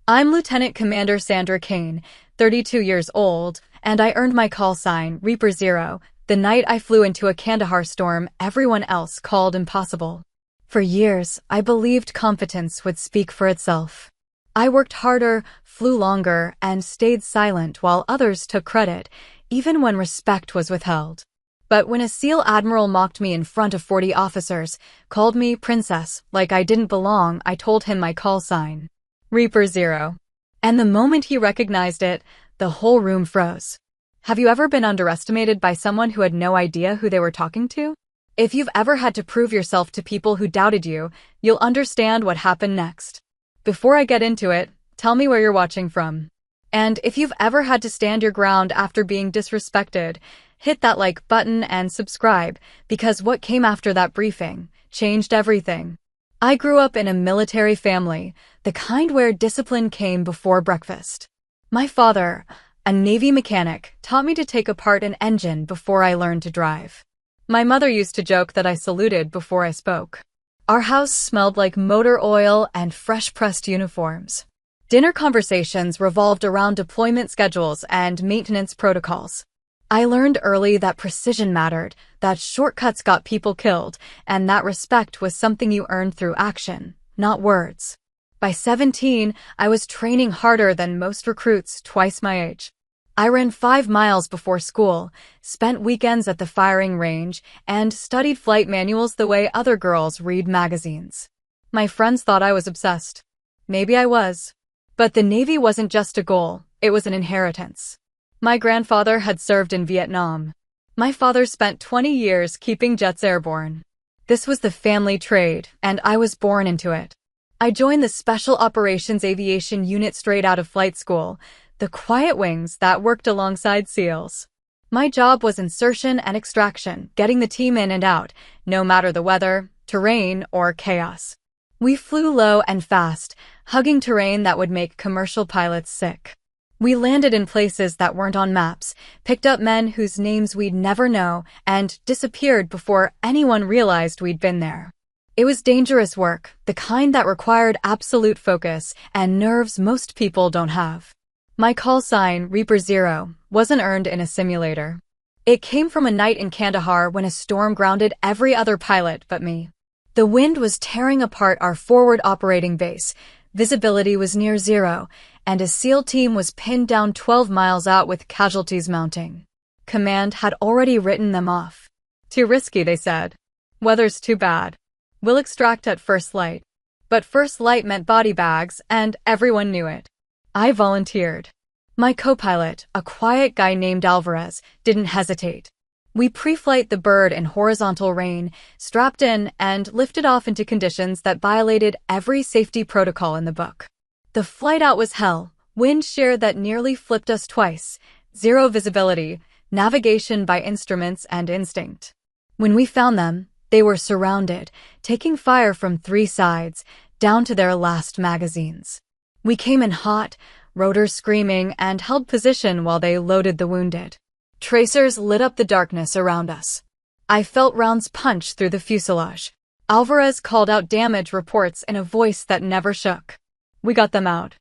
I'm Lieutenant Commander Sandra Kane, 32 years old, and I earned my call sign, Reaper Zero, the night I flew into a Kandahar storm everyone else called impossible. For years, I believed competence would speak for itself. I worked harder, flew longer, and stayed silent while others took credit, even when respect was withheld. But when a SEAL Admiral mocked me in front of 40 officers, called me princess, like I didn't belong, I told him my call sign, Reaper Zero. And the moment he recognized it, the whole room froze. Have you ever been underestimated by someone who had no idea who they were talking to? If you've ever had to prove yourself to people who doubted you, you'll understand what happened next. Before I get into it, tell me where you're watching from. And if you've ever had to stand your ground after being disrespected, hit that like button and subscribe, because what came after that briefing changed everything. I grew up in a military family, the kind where discipline came before breakfast. My father, a Navy mechanic, taught me to take apart an engine before I learned to drive. My mother used to joke that I saluted before I spoke. Our house smelled like motor oil and fresh-pressed uniforms. Dinner conversations revolved around deployment schedules and maintenance protocols. I learned early that precision mattered, that shortcuts got people killed, and that respect was something you earned through action, not words. By 17, I was training harder than most recruits twice my age. I ran 5 miles before school, spent weekends at the firing range, and studied flight manuals the way other girls read magazines. My friends thought I was obsessed. Maybe I was. But the Navy wasn't just a goal, it was an inheritance. My grandfather had served in Vietnam. My father spent 20 years keeping jets airborne. This was the family trade, and I was born into it. I joined the Special Operations Aviation Unit straight out of flight school, the quiet wings that worked alongside SEALs. My job was insertion and extraction, getting the team in and out, no matter the weather, terrain, or chaos. We flew low and fast, hugging terrain that would make commercial pilots sick. We landed in places that weren't on maps, picked up men whose names we'd never know, and disappeared before anyone realized we'd been there. It was dangerous work, the kind that required absolute focus and nerves most people don't have. My call sign, Reaper Zero, wasn't earned in a simulator. It came from a night in Kandahar when a storm grounded every other pilot but me. The wind was tearing apart our forward operating base, visibility was near zero, and a SEAL team was pinned down 12 miles out with casualties mounting. Command had already written them off. Too risky, they said. Weather's too bad. We'll extract at first light. But first light meant body bags, and everyone knew it. I volunteered. My co-pilot, a quiet guy named Alvarez, didn't hesitate. We pre-flight the bird in horizontal rain, strapped in, and lifted off into conditions that violated every safety protocol in the book. The flight out was hell, wind shear that nearly flipped us twice, zero visibility, navigation by instruments and instinct. When we found them, they were surrounded, taking fire from 3 sides, down to their last magazines. We came in hot, rotors screaming, and held position while they loaded the wounded. Tracers lit up the darkness around us. I felt rounds punch through the fuselage. Alvarez called out damage reports in a voice that never shook. We got them out.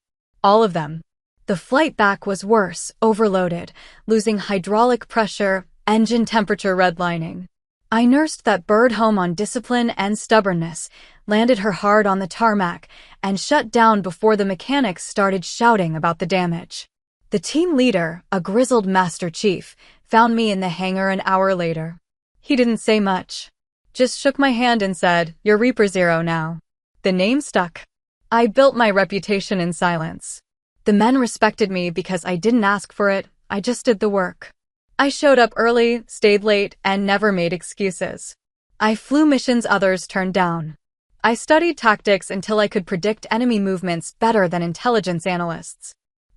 All of them. The flight back was worse, overloaded, losing hydraulic pressure, engine temperature redlining. I nursed that bird home on discipline and stubbornness, landed her hard on the tarmac, and shut down before the mechanics started shouting about the damage. The team leader, a grizzled master chief, found me in the hangar an hour later. He didn't say much. Just shook my hand and said, "You're Reaper Zero now." The name stuck. I built my reputation in silence. The men respected me because I didn't ask for it, I just did the work. I showed up early, stayed late, and never made excuses. I flew missions others turned down. I studied tactics until I could predict enemy movements better than intelligence analysts.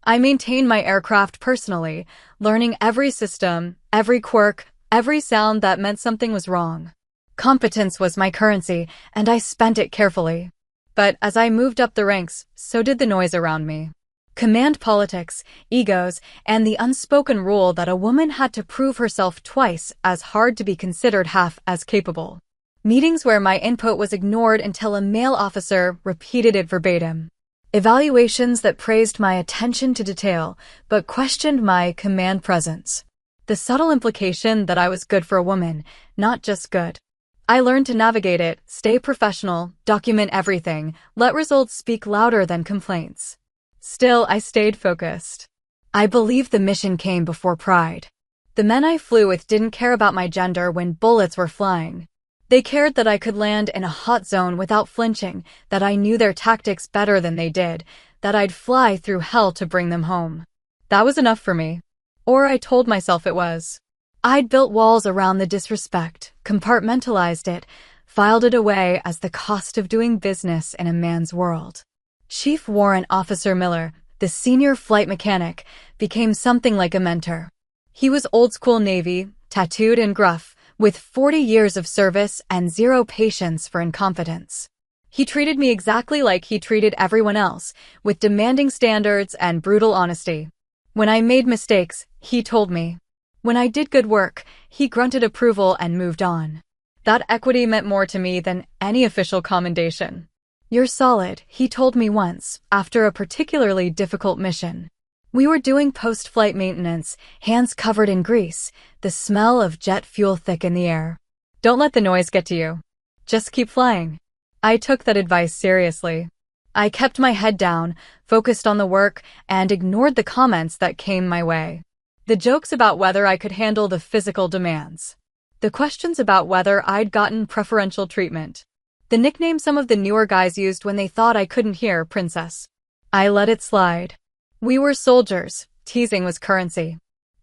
I maintained my aircraft personally, learning every system, every quirk, every sound that meant something was wrong. Competence was my currency, and I spent it carefully. But as I moved up the ranks, so did the noise around me. Command politics, egos, and the unspoken rule that a woman had to prove herself twice as hard to be considered half as capable. Meetings where my input was ignored until a male officer repeated it verbatim. Evaluations that praised my attention to detail, but questioned my command presence. The subtle implication that I was good for a woman, not just good. I learned to navigate it, stay professional, document everything, let results speak louder than complaints. Still, I stayed focused. I believed the mission came before pride. The men I flew with didn't care about my gender when bullets were flying. They cared that I could land in a hot zone without flinching, that I knew their tactics better than they did, that I'd fly through hell to bring them home. That was enough for me. Or I told myself it was. I'd built walls around the disrespect, compartmentalized it, filed it away as the cost of doing business in a man's world. Chief Warrant Officer Miller, the senior flight mechanic, became something like a mentor. He was old-school Navy, tattooed and gruff, with 40 years of service and zero patience for incompetence. He treated me exactly like he treated everyone else, with demanding standards and brutal honesty. When I made mistakes, he told me. When I did good work, he grunted approval and moved on. That equity meant more to me than any official commendation. "You're solid," he told me once, after a particularly difficult mission. We were doing post-flight maintenance, hands covered in grease, the smell of jet fuel thick in the air. "Don't let the noise get to you. Just keep flying." I took that advice seriously. I kept my head down, focused on the work, and ignored the comments that came my way. The jokes about whether I could handle the physical demands. The questions about whether I'd gotten preferential treatment. The nickname some of the newer guys used when they thought I couldn't hear princess. I let it slide. We were soldiers. Teasing was currency.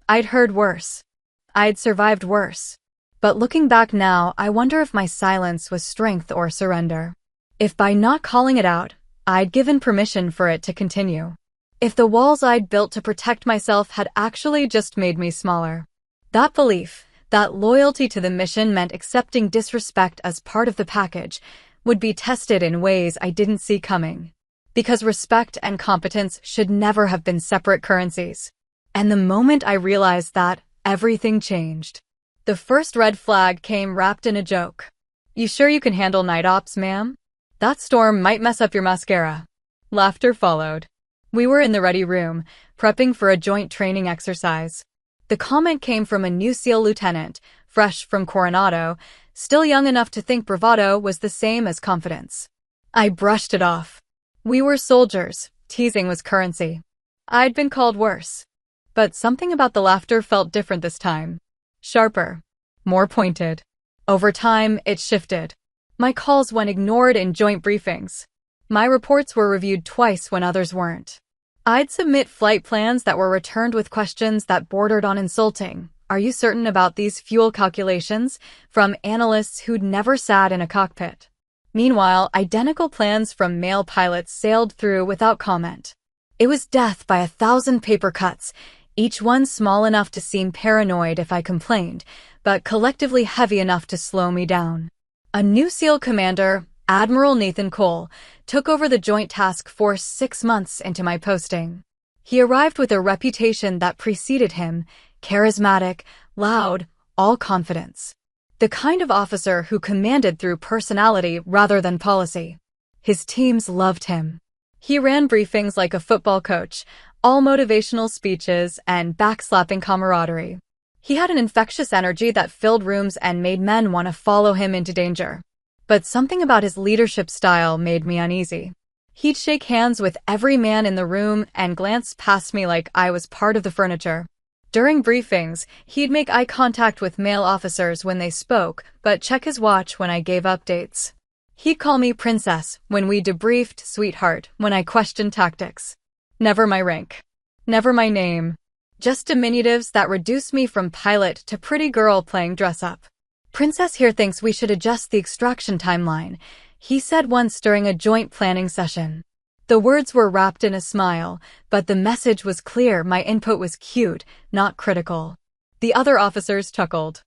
I'd heard worse. I'd survived worse. But looking back now, I wonder if my silence was strength or surrender. If by not calling it out, I'd given permission for it to continue. If the walls I'd built to protect myself had actually just made me smaller. That belief, that loyalty to the mission meant accepting disrespect as part of the package, would be tested in ways I didn't see coming. Because respect and competence should never have been separate currencies. And the moment I realized that, everything changed. The first red flag came wrapped in a joke. "You sure you can handle night ops, ma'am? That storm might mess up your mascara." Laughter followed. We were in the ready room, prepping for a joint training exercise. The comment came from a new SEAL lieutenant, fresh from Coronado, still young enough to think bravado was the same as confidence. I brushed it off. We were soldiers. Teasing was currency. I'd been called worse. But something about the laughter felt different this time. Sharper. More pointed. Over time, it shifted. My calls went ignored in joint briefings. My reports were reviewed twice when others weren't. I'd submit flight plans that were returned with questions that bordered on insulting. "Are you certain about these fuel calculations?" from analysts who'd never sat in a cockpit. Meanwhile, identical plans from male pilots sailed through without comment. It was death by 1,000 paper cuts, each one small enough to seem paranoid if I complained, but collectively heavy enough to slow me down. A new SEAL commander, Admiral Nathan Cole, took over the Joint Task Force 6 months into my posting. He arrived with a reputation that preceded him, charismatic, loud, all confidence. The kind of officer who commanded through personality rather than policy. His teams loved him. He ran briefings like a football coach, all motivational speeches and backslapping camaraderie. He had an infectious energy that filled rooms and made men want to follow him into danger. But something about his leadership style made me uneasy. He'd shake hands with every man in the room and glance past me like I was part of the furniture. During briefings, he'd make eye contact with male officers when they spoke, but check his watch when I gave updates. He'd call me princess when we debriefed, sweetheart when I questioned tactics. Never my rank. Never my name. Just diminutives that reduced me from pilot to pretty girl playing dress-up. "Princess here thinks we should adjust the extraction timeline," he said once during a joint planning session. The words were wrapped in a smile, but the message was clear. My input was cute, not critical. The other officers chuckled.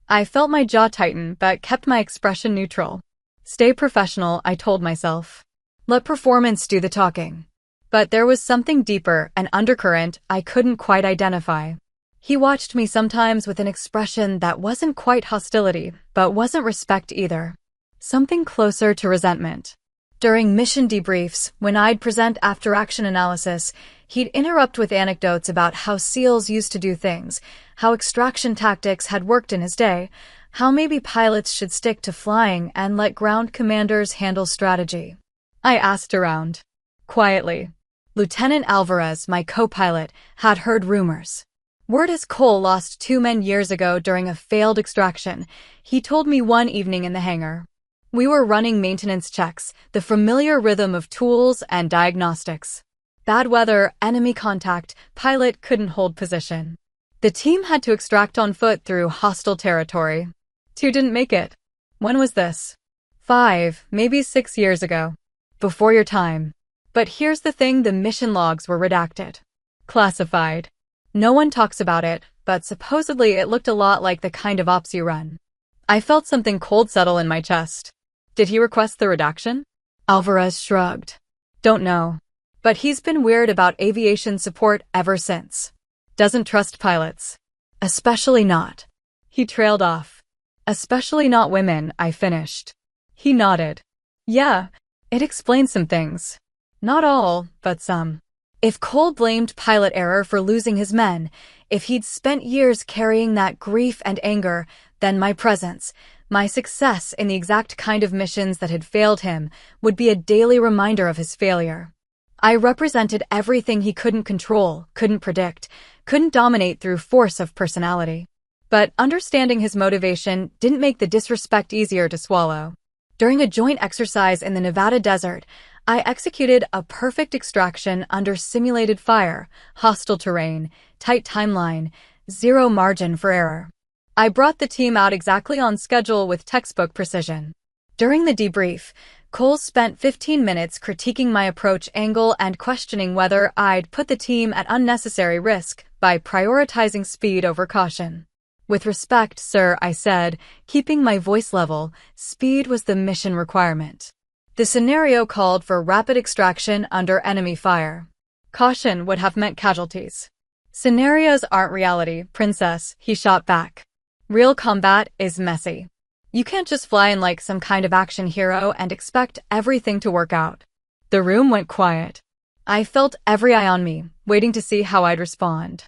I felt my jaw tighten but kept my expression neutral. Stay professional, I told myself. Let performance do the talking. But there was something deeper, an undercurrent I couldn't quite identify. He watched me sometimes with an expression that wasn't quite hostility, but wasn't respect either. Something closer to resentment. During mission debriefs, when I'd present after-action analysis, he'd interrupt with anecdotes about how SEALs used to do things, how extraction tactics had worked in his day, how maybe pilots should stick to flying and let ground commanders handle strategy. I asked around. Quietly. Lieutenant Alvarez, my co-pilot, had heard rumors. Word is Cole lost 2 men years ago during a failed extraction, he told me one evening in the hangar. We were running maintenance checks, the familiar rhythm of tools and diagnostics. Bad weather, enemy contact, pilot couldn't hold position. The team had to extract on foot through hostile territory. 2 didn't make it. When was this? 5, maybe 6 years ago. Before your time. But here's the thing, the mission logs were redacted. Classified. No one talks about it, but supposedly it looked a lot like the kind of ops you run. I felt something cold settle in my chest. Did he request the redaction? Alvarez shrugged. Don't know. But he's been weird about aviation support ever since. Doesn't trust pilots. Especially not. He trailed off. Especially not women, I finished. He nodded. Yeah, it explains some things. Not all, but some. If Cole blamed pilot error for losing his men, if he'd spent years carrying that grief and anger, then my presence, my success in the exact kind of missions that had failed him, would be a daily reminder of his failure. I represented everything he couldn't control, couldn't predict, couldn't dominate through force of personality. But understanding his motivation didn't make the disrespect easier to swallow. During a joint exercise in the Nevada desert, I executed a perfect extraction under simulated fire, hostile terrain, tight timeline, zero margin for error. I brought the team out exactly on schedule with textbook precision. During the debrief, Cole spent 15 minutes critiquing my approach angle and questioning whether I'd put the team at unnecessary risk by prioritizing speed over caution. With respect, sir, I said, keeping my voice level, speed was the mission requirement. The scenario called for rapid extraction under enemy fire. Caution would have meant casualties. Scenarios aren't reality, princess, he shot back. Real combat is messy. You can't just fly in like some kind of action hero and expect everything to work out. The room went quiet. I felt every eye on me, waiting to see how I'd respond.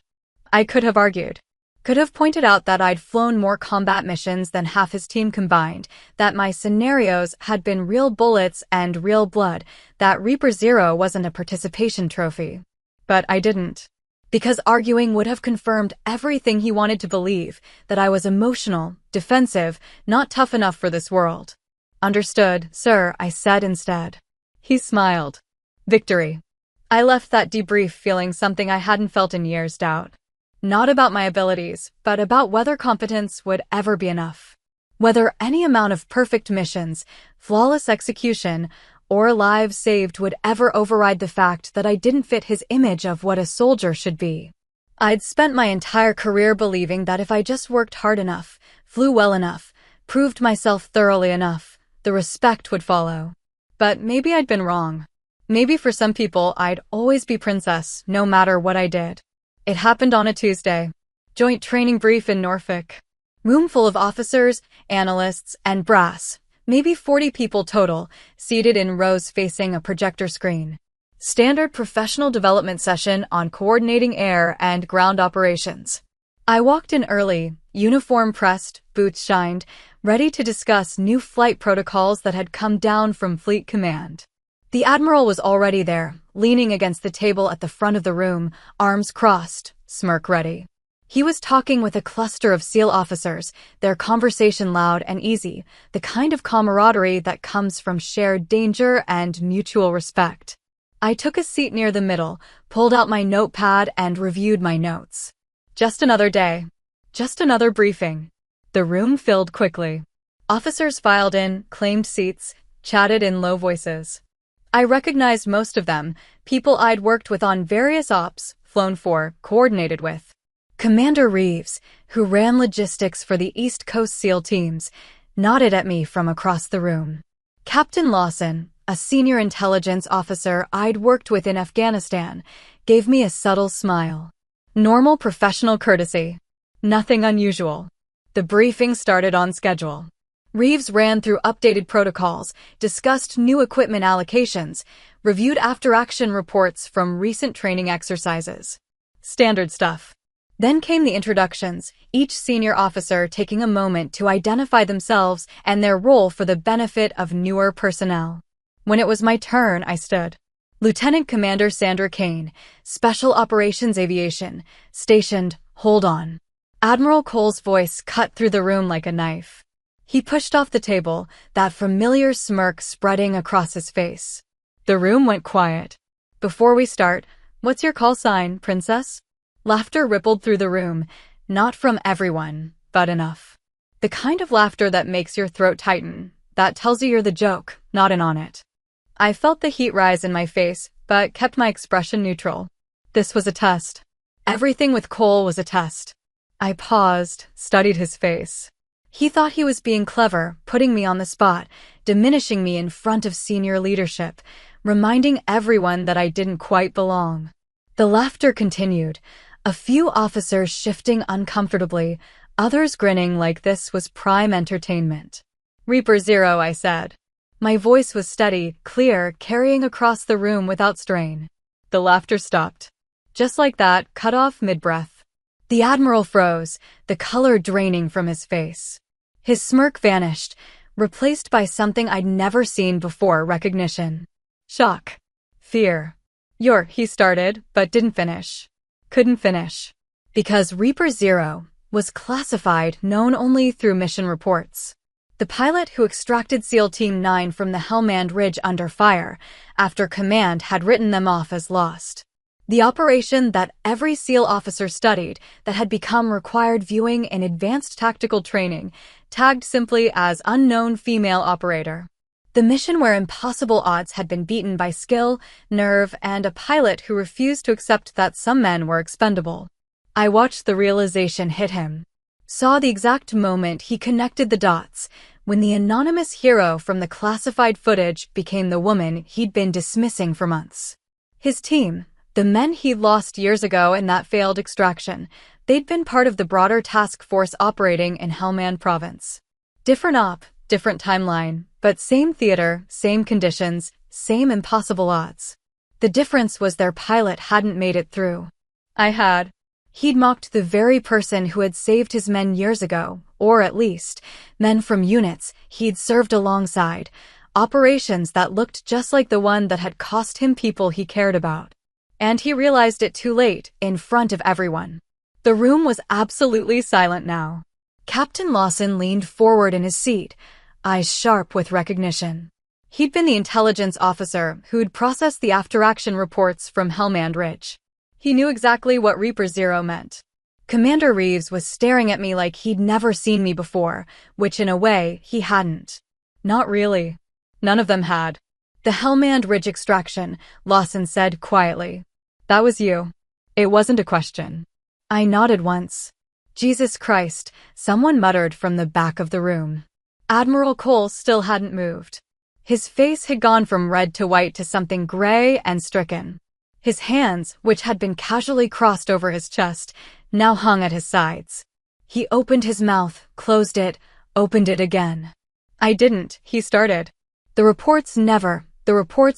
I could have argued. Could have pointed out that I'd flown more combat missions than half his team combined, that my scenarios had been real bullets and real blood, that Reaper Zero wasn't a participation trophy. But I didn't. Because arguing would have confirmed everything he wanted to believe, that I was emotional, defensive, not tough enough for this world. Understood, sir, I said instead. He smiled. Victory. I left that debrief feeling something I hadn't felt in years, doubt. Not about my abilities, but about whether competence would ever be enough. Whether any amount of perfect missions, flawless execution, or lives saved would ever override the fact that I didn't fit his image of what a soldier should be. I'd spent my entire career believing that if I just worked hard enough, flew well enough, proved myself thoroughly enough, the respect would follow. But maybe I'd been wrong. Maybe for some people I'd always be princess, no matter what I did. It happened on a Tuesday. Joint training brief in Norfolk. Room full of officers, analysts, and brass. Maybe 40 people total, seated in rows facing a projector screen. Standard professional development session on coordinating air and ground operations. I walked in early, uniform pressed, boots shined, ready to discuss new flight protocols that had come down from Fleet Command. The Admiral was already there, leaning against the table at the front of the room, arms crossed, smirk ready. He was talking with a cluster of SEAL officers, their conversation loud and easy, the kind of camaraderie that comes from shared danger and mutual respect. I took a seat near the middle, pulled out my notepad and reviewed my notes. Just another day. Just another briefing. The room filled quickly. Officers filed in, claimed seats, chatted in low voices. I recognized most of them, people I'd worked with on various ops, flown for, coordinated with. Commander Reeves, who ran logistics for the East Coast SEAL teams, nodded at me from across the room. Captain Lawson, a senior intelligence officer I'd worked with in Afghanistan, gave me a subtle smile. Normal professional courtesy. Nothing unusual. The briefing started on schedule. Reeves ran through updated protocols, discussed new equipment allocations, reviewed after-action reports from recent training exercises. Standard stuff. Then came the introductions, each senior officer taking a moment to identify themselves and their role for the benefit of newer personnel. When it was my turn, I stood. Lieutenant Commander Sandra Kane, Special Operations Aviation, stationed, hold on. Admiral Cole's voice cut through the room like a knife. He pushed off the table, that familiar smirk spreading across his face. The room went quiet. Before we start, what's your call sign, Princess? Laughter rippled through the room, not from everyone, but enough. The kind of laughter that makes your throat tighten, that tells you you're the joke, not in on it. I felt the heat rise in my face, but kept my expression neutral. This was a test. Everything with Cole was a test. I paused, studied his face. He thought he was being clever, putting me on the spot, diminishing me in front of senior leadership, reminding everyone that I didn't quite belong. The laughter continued, a few officers shifting uncomfortably, others grinning like this was prime entertainment. Reaper Zero, I said. My voice was steady, clear, carrying across the room without strain. The laughter stopped. Just like that, cut off mid-breath. The Admiral froze, the color draining from his face. His smirk vanished, replaced by something I'd never seen before: recognition. Shock. Fear. He started, but didn't finish. Couldn't finish. Because Reaper Zero was classified, known only through mission reports. The pilot who extracted SEAL Team 9 from the Helmand Ridge under fire, after command had written them off as lost. The operation that every SEAL officer studied, that had become required viewing in advanced tactical training, tagged simply as Unknown Female Operator. The mission where impossible odds had been beaten by skill, nerve, and a pilot who refused to accept that some men were expendable. I watched the realization hit him. Saw the exact moment he connected the dots, when the anonymous hero from the classified footage became the woman he'd been dismissing for months. His team, the men he'd lost years ago in that failed extraction, they'd been part of the broader task force operating in Helmand Province. Different op, different timeline, but same theater, same conditions, same impossible odds. The difference was their pilot hadn't made it through. I had. He'd mocked the very person who had saved his men years ago, or at least, men from units he'd served alongside, operations that looked just like the one that had cost him people he cared about. And he realized it too late, in front of everyone. The room was absolutely silent now. Captain Lawson leaned forward in his seat, eyes sharp with recognition. He'd been the intelligence officer who'd processed the after-action reports from Helmand Ridge. He knew exactly what Reaper Zero meant. Commander Reeves was staring at me like he'd never seen me before, which in a way, he hadn't. Not really. None of them had. The Helmand Ridge extraction, Lawson said quietly. That was you. It wasn't a question. I nodded once. Jesus Christ, someone muttered from the back of the room. Admiral Cole still hadn't moved. His face had gone from red to white to something gray and stricken. His hands, which had been casually crossed over his chest, now hung at his sides. He opened his mouth, closed it, opened it again. I didn't, he started. The reports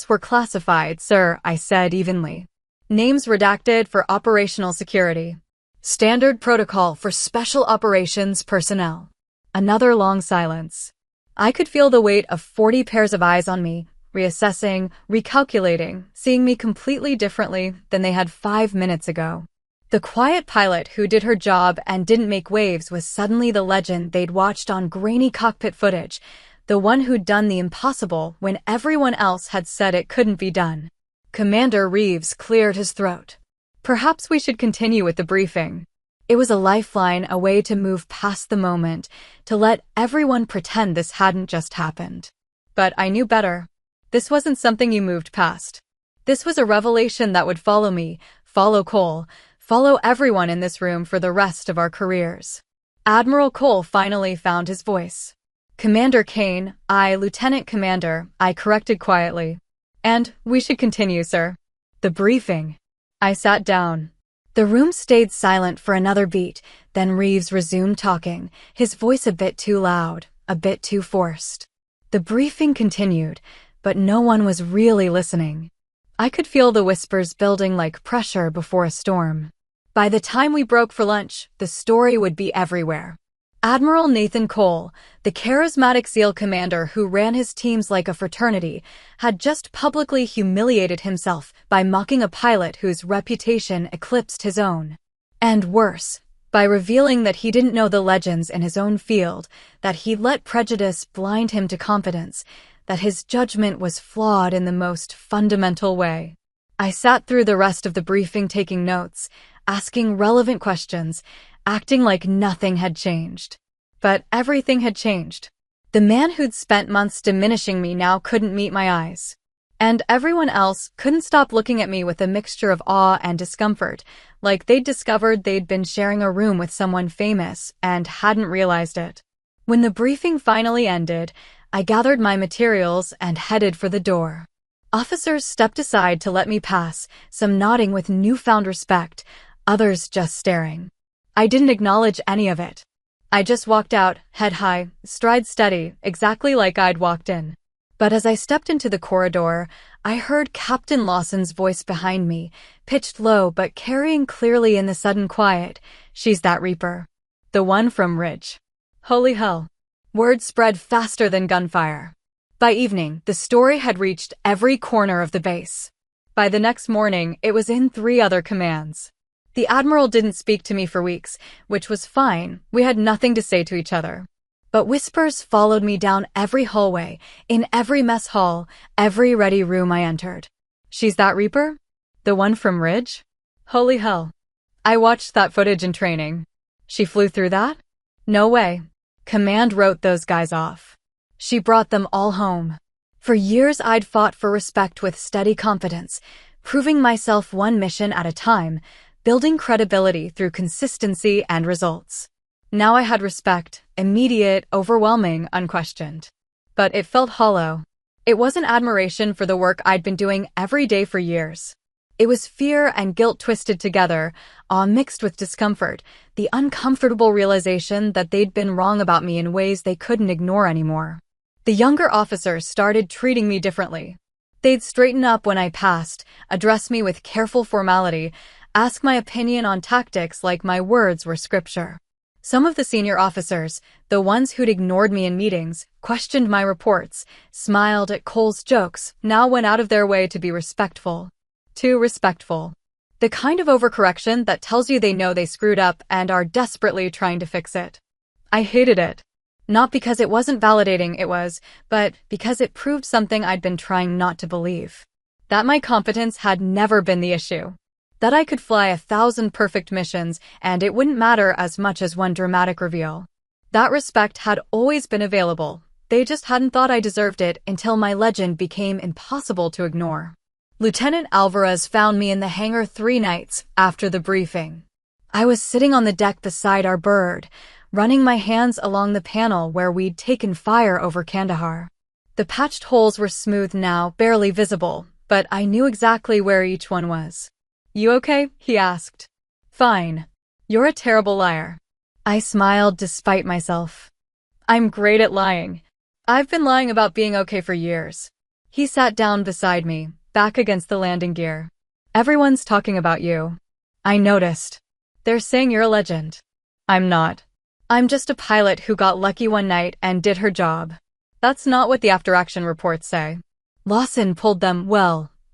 were classified, sir, I said evenly. Names redacted for operational security. Standard protocol for special operations personnel. Another long silence. I could feel the weight of 40 pairs of eyes on me, reassessing, recalculating, seeing me completely differently than they had 5 minutes ago. The quiet pilot who did her job and didn't make waves was suddenly the legend they'd watched on grainy cockpit footage, the one who'd done the impossible when everyone else had said it couldn't be done. Commander Reeves cleared his throat. Perhaps we should continue with the briefing. It was a lifeline, a way to move past the moment, to let everyone pretend this hadn't just happened. But I knew better. This wasn't something you moved past. This was a revelation that would follow me, follow Cole, follow everyone in this room for the rest of our careers. Admiral Cole finally found his voice. Commander Kane, Lieutenant Commander, I corrected quietly. And we should continue, sir. The briefing. I sat down. The room stayed silent for another beat, then Reeves resumed talking, his voice a bit too loud, a bit too forced. The briefing continued, but no one was really listening. I could feel the whispers building like pressure before a storm. By the time we broke for lunch, the story would be everywhere. Admiral Nathan Cole, the charismatic SEAL commander who ran his teams like a fraternity, had just publicly humiliated himself by mocking a pilot whose reputation eclipsed his own. And worse, by revealing that he didn't know the legends in his own field, that he'd let prejudice blind him to competence, that his judgment was flawed in the most fundamental way. I sat through the rest of the briefing taking notes, asking relevant questions, acting like nothing had changed. But everything had changed. The man who'd spent months diminishing me now couldn't meet my eyes. And everyone else couldn't stop looking at me with a mixture of awe and discomfort, like they'd discovered they'd been sharing a room with someone famous and hadn't realized it. When the briefing finally ended, I gathered my materials and headed for the door. Officers stepped aside to let me pass, some nodding with newfound respect, others just staring. I didn't acknowledge any of it. I just walked out, head high, stride steady, exactly like I'd walked in. But as I stepped into the corridor, I heard Captain Lawson's voice behind me, pitched low but carrying clearly in the sudden quiet. "She's that Reaper. The one from Ridge." Holy hell. Word spread faster than gunfire. By evening, the story had reached every corner of the base. By the next morning, it was in 3 other commands. The Admiral didn't speak to me for weeks, which was fine. We had nothing to say to each other. But whispers followed me down every hallway, in every mess hall, every ready room I entered. "She's that Reaper? The one from Ridge? Holy hell. I watched that footage in training. She flew through that? No way. Command wrote those guys off. She brought them all home." For years I'd fought for respect with steady confidence, proving myself one mission at a time, building credibility through consistency and results. Now I had respect, immediate, overwhelming, unquestioned. But it felt hollow. It wasn't admiration for the work I'd been doing every day for years. It was fear and guilt twisted together, awe mixed with discomfort, the uncomfortable realization that they'd been wrong about me in ways they couldn't ignore anymore. The younger officers started treating me differently. They'd straighten up when I passed, address me with careful formality, ask my opinion on tactics like my words were scripture. Some of the senior officers, the ones who'd ignored me in meetings, questioned my reports, smiled at Cole's jokes, now went out of their way to be respectful. Too respectful. The kind of overcorrection that tells you they know they screwed up and are desperately trying to fix it. I hated it. Not because it wasn't validating, but because it proved something I'd been trying not to believe. That my competence had never been the issue. That I could fly 1,000 perfect missions and it wouldn't matter as much as one dramatic reveal. That respect had always been available. They just hadn't thought I deserved it until my legend became impossible to ignore. Lieutenant Alvarez found me in the hangar 3 nights after the briefing. I was sitting on the deck beside our bird, running my hands along the panel where we'd taken fire over Kandahar. The patched holes were smooth now, barely visible, but I knew exactly where each one was. "You okay?" he asked. "Fine. You're a terrible liar." I smiled despite myself. "I'm great at lying. I've been lying about being okay for years." He sat down beside me, back against the landing gear. "Everyone's talking about you. I noticed. They're saying you're a legend." "I'm not. I'm just a pilot who got lucky one night and did her job." "That's not what the after-action reports say." Lawson pulled them,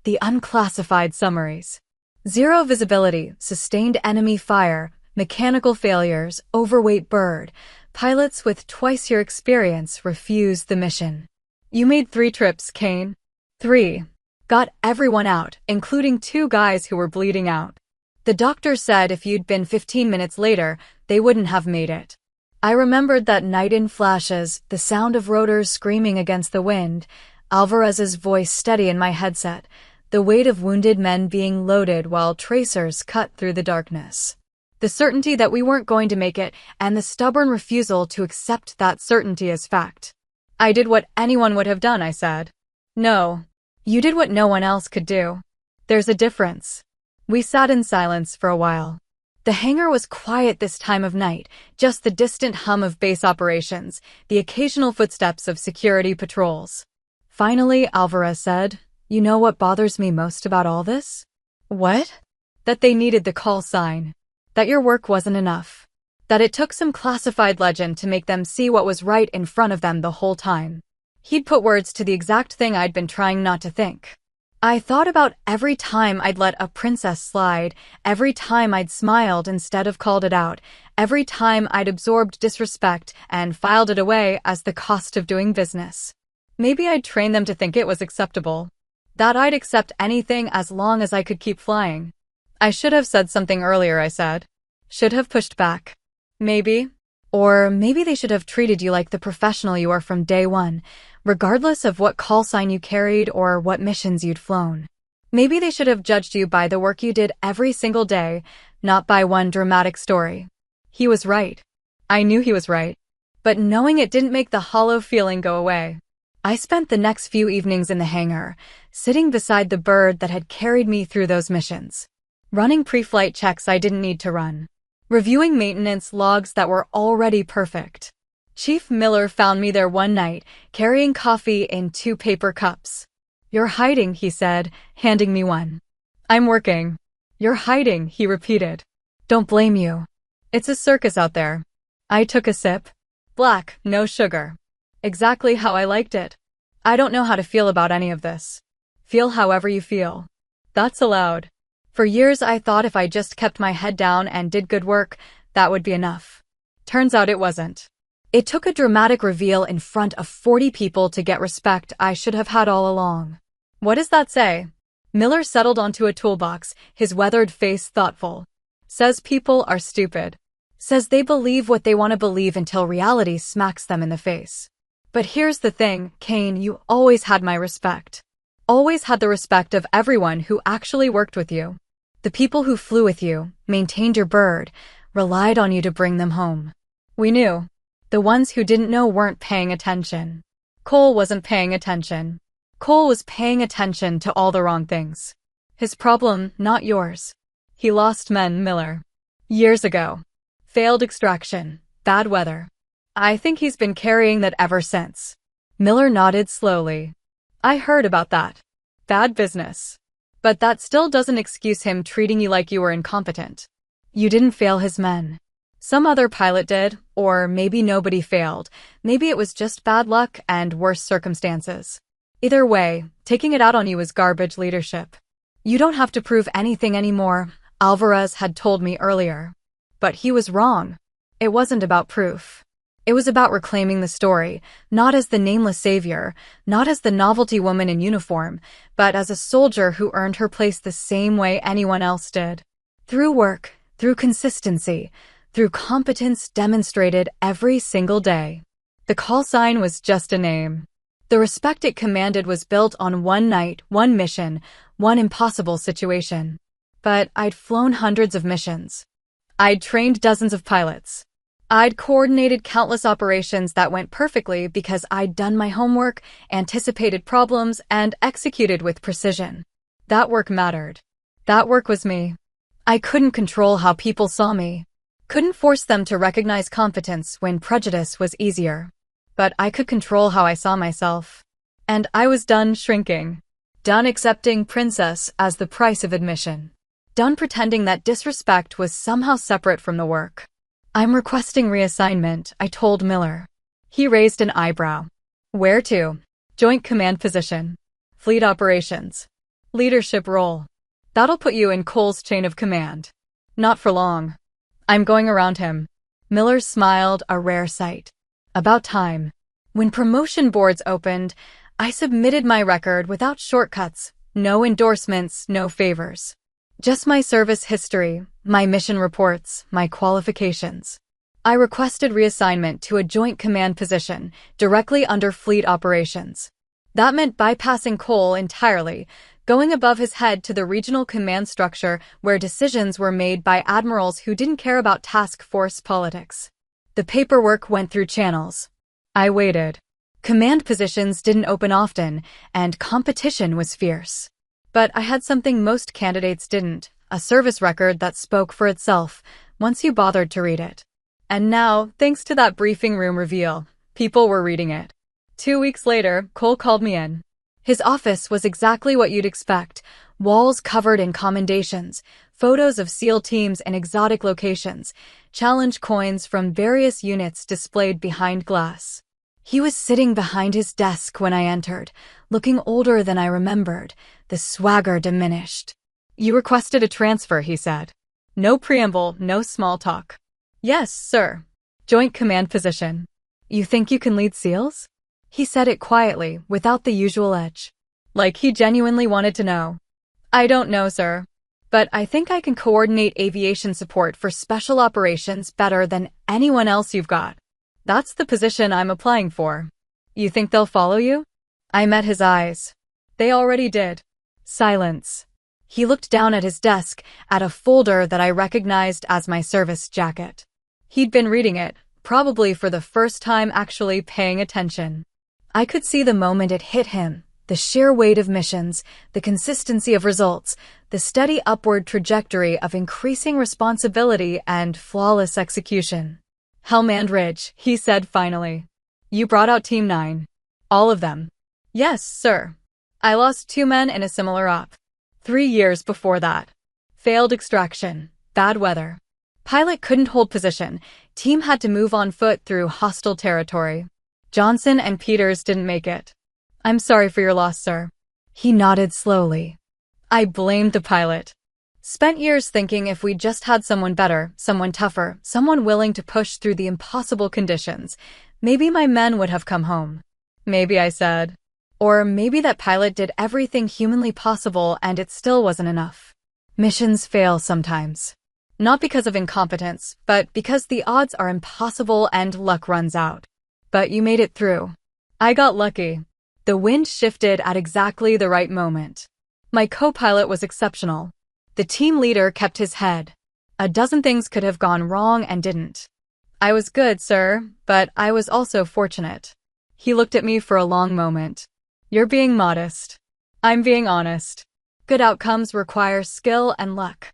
the unclassified summaries. 0 visibility, sustained enemy fire, mechanical failures, overweight bird. Pilots with twice your experience refused the mission. "You made 3 trips, Kane." 3. Got everyone out, including 2 guys who were bleeding out. The doctor said if you'd been 15 minutes later, they wouldn't have made it. I remembered that night in flashes, the sound of rotors screaming against the wind, Alvarez's voice steady in my headset, the weight of wounded men being loaded while tracers cut through the darkness. The certainty that we weren't going to make it, and the stubborn refusal to accept that certainty as fact. "I did what anyone would have done," I said. "No. You did what no one else could do. There's a difference." We sat in silence for a while. The hangar was quiet this time of night, just the distant hum of base operations, the occasional footsteps of security patrols. Finally, Alvarez said, "You know what bothers me most about all this?" "What?" "That they needed the call sign. That your work wasn't enough. That it took some classified legend to make them see what was right in front of them the whole time." He'd put words to the exact thing I'd been trying not to think. I thought about every time I'd let a princess slide, every time I'd smiled instead of called it out, every time I'd absorbed disrespect and filed it away as the cost of doing business. Maybe I'd trained them to think it was acceptable. That I'd accept anything as long as I could keep flying. "I should have said something earlier," I said. "Should have pushed back." Maybe. Or maybe they should have treated you like the professional you are from day one, regardless of what call sign you carried or what missions you'd flown. Maybe they should have judged you by the work you did every single day, not by one dramatic story. He was right. I knew he was right. But knowing it didn't make the hollow feeling go away. I spent the next few evenings in the hangar, sitting beside the bird that had carried me through those missions. Running pre-flight checks I didn't need to run. Reviewing maintenance logs that were already perfect. Chief Miller found me there one night, carrying coffee in 2 paper cups. "You're hiding," he said, handing me one. "I'm working." "You're hiding," he repeated. "Don't blame you. It's a circus out there." I took a sip. Black, no sugar. Exactly how I liked it. I don't know how to feel about any of this. Feel however you feel. That's allowed. For years I thought if I just kept my head down and did good work, that would be enough. Turns out it wasn't. It took a dramatic reveal in front of 40 people to get respect I should have had all along. "What does that say?" Miller settled onto a toolbox, his weathered face thoughtful. "Says people are stupid. Says they believe what they want to believe until reality smacks them in the face. But here's the thing, Kane, you always had my respect. Always had the respect of everyone who actually worked with you. The people who flew with you, maintained your bird, relied on you to bring them home. We knew. The ones who didn't know weren't paying attention. Cole wasn't paying attention. Cole was paying attention to all the wrong things. His problem, not yours. He lost men, Miller. Years ago. Failed extraction. Bad weather. I think he's been carrying that ever since." Miller nodded slowly. "I heard about that. Bad business. But that still doesn't excuse him treating you like you were incompetent. You didn't fail his men. Some other pilot did, or maybe nobody failed. Maybe it was just bad luck and worse circumstances. Either way, taking it out on you was garbage leadership. You don't have to prove anything anymore, Alvarez had told me earlier. But he was wrong. It wasn't about proof. It was about reclaiming the story, not as the nameless savior, not as the novelty woman in uniform, but as a soldier who earned her place the same way anyone else did. Through work, through consistency, through competence demonstrated every single day. The call sign was just a name. The respect it commanded was built on one night, one mission, one impossible situation. But I'd flown hundreds of missions. I'd trained dozens of pilots. I'd coordinated countless operations that went perfectly because I'd done my homework, anticipated problems, and executed with precision. That work mattered. That work was me. I couldn't control how people saw me. Couldn't force them to recognize competence when prejudice was easier. But I could control how I saw myself. And I was done shrinking. Done accepting princess as the price of admission. Done pretending that disrespect was somehow separate from the work. "I'm requesting reassignment," I told Miller. He raised an eyebrow. "Where to?" "Joint command position. Fleet operations. Leadership role. That'll put you in Cole's chain of command." "Not for long. I'm going around him." Miller smiled, a rare sight. About time. When promotion boards opened, I submitted my record without shortcuts, no endorsements, no favors. Just my service history, my mission reports, my qualifications. I requested reassignment to a joint command position, directly under fleet operations. That meant bypassing Cole entirely, going above his head to the regional command structure where decisions were made by admirals who didn't care about task force politics. The paperwork went through channels. I waited. Command positions didn't open often, and competition was fierce. But I had something most candidates didn't, a service record that spoke for itself once you bothered to read it. And now, thanks to that briefing room reveal, people were reading it. 2 weeks later, Cole called me in. His office was exactly what you'd expect, walls covered in commendations, photos of SEAL teams in exotic locations, challenge coins from various units displayed behind glass. He was sitting behind his desk when I entered, looking older than I remembered, the swagger diminished. "You requested a transfer," he said. No preamble, no small talk. "Yes, sir. Joint command position. You think you can lead SEALs?" He said it quietly, without the usual edge. Like he genuinely wanted to know. "I don't know, sir. But I think I can coordinate aviation support for special operations better than anyone else you've got. That's the position I'm applying for. You think they'll follow you?" I met his eyes. They already did. Silence. He looked down at his desk, at a folder that I recognized as my service jacket. He'd been reading it, probably for the first time actually paying attention. I could see the moment it hit him, the sheer weight of missions, the consistency of results, the steady upward trajectory of increasing responsibility and flawless execution. "Helmand Ridge," he said finally. "You brought out Team 9. All of them?" "Yes, sir. I lost 2 men in a similar op. 3 years before that. Failed extraction, bad weather. Pilot couldn't hold position. Team had to move on foot through hostile territory. Johnson and Peters didn't make it. I'm sorry for your loss, sir." He nodded slowly. I blamed the pilot. Spent years thinking if we'd just had someone better, someone tougher, someone willing to push through the impossible conditions, maybe my men would have come home. Maybe, I said. Or maybe that pilot did everything humanly possible and it still wasn't enough. Missions fail sometimes. Not because of incompetence, but because the odds are impossible and luck runs out. But you made it through. I got lucky. The wind shifted at exactly the right moment. My co-pilot was exceptional. The team leader kept his head. A dozen things could have gone wrong and didn't. I was good, sir, but I was also fortunate. He looked at me for a long moment. You're being modest. I'm being honest. Good outcomes require skill and luck.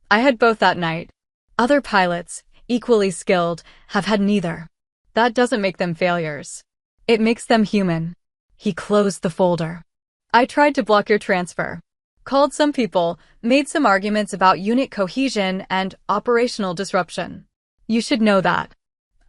I had both that night. Other pilots, equally skilled, have had neither. That doesn't make them failures. It makes them human. He closed the folder. I tried to block your transfer. Called some people, made some arguments about unit cohesion and operational disruption. You should know that.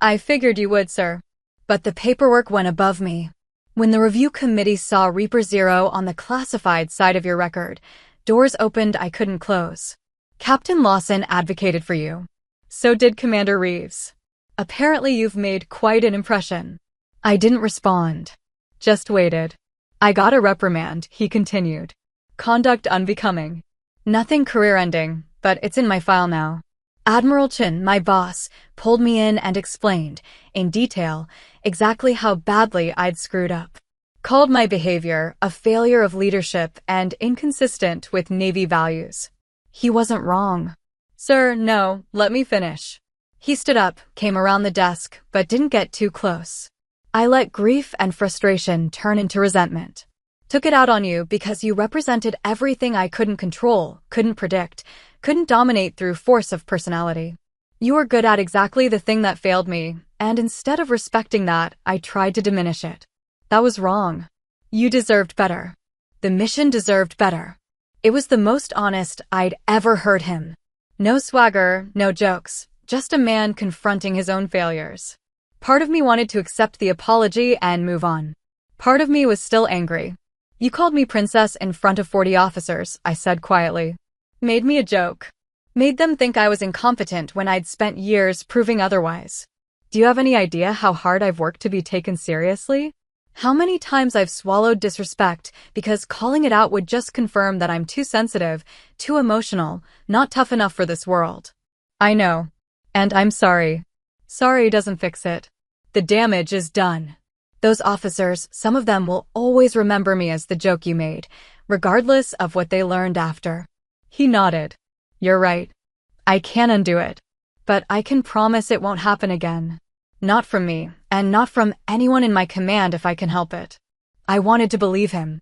I figured you would, sir. But the paperwork went above me. When the review committee saw Reaper 0 on the classified side of your record, doors opened I couldn't close. Captain Lawson advocated for you. So did Commander Reeves. Apparently you've made quite an impression. I didn't respond. Just waited. I got a reprimand, he continued. Conduct unbecoming. Nothing career-ending, but it's in my file now. Admiral Chin, my boss, pulled me in and explained, in detail, exactly how badly I'd screwed up. Called my behavior a failure of leadership and inconsistent with Navy values. He wasn't wrong. Sir, no, let me finish. He stood up, came around the desk, but didn't get too close. I let grief and frustration turn into resentment. Took it out on you because you represented everything I couldn't control, couldn't predict, couldn't dominate through force of personality. You were good at exactly the thing that failed me, and instead of respecting that, I tried to diminish it. That was wrong. You deserved better. The mission deserved better. It was the most honest I'd ever heard him. No swagger, no jokes, just a man confronting his own failures. Part of me wanted to accept the apology and move on. Part of me was still angry. You called me princess in front of 40 officers, I said quietly. Made me a joke. Made them think I was incompetent when I'd spent years proving otherwise. Do you have any idea how hard I've worked to be taken seriously? How many times I've swallowed disrespect because calling it out would just confirm that I'm too sensitive, too emotional, not tough enough for this world. I know. And I'm sorry. Sorry doesn't fix it. The damage is done. Those officers, some of them will always remember me as the joke you made, regardless of what they learned after. He nodded. You're right. I can't undo it. But I can promise it won't happen again. Not from me, and not from anyone in my command if I can help it. I wanted to believe him.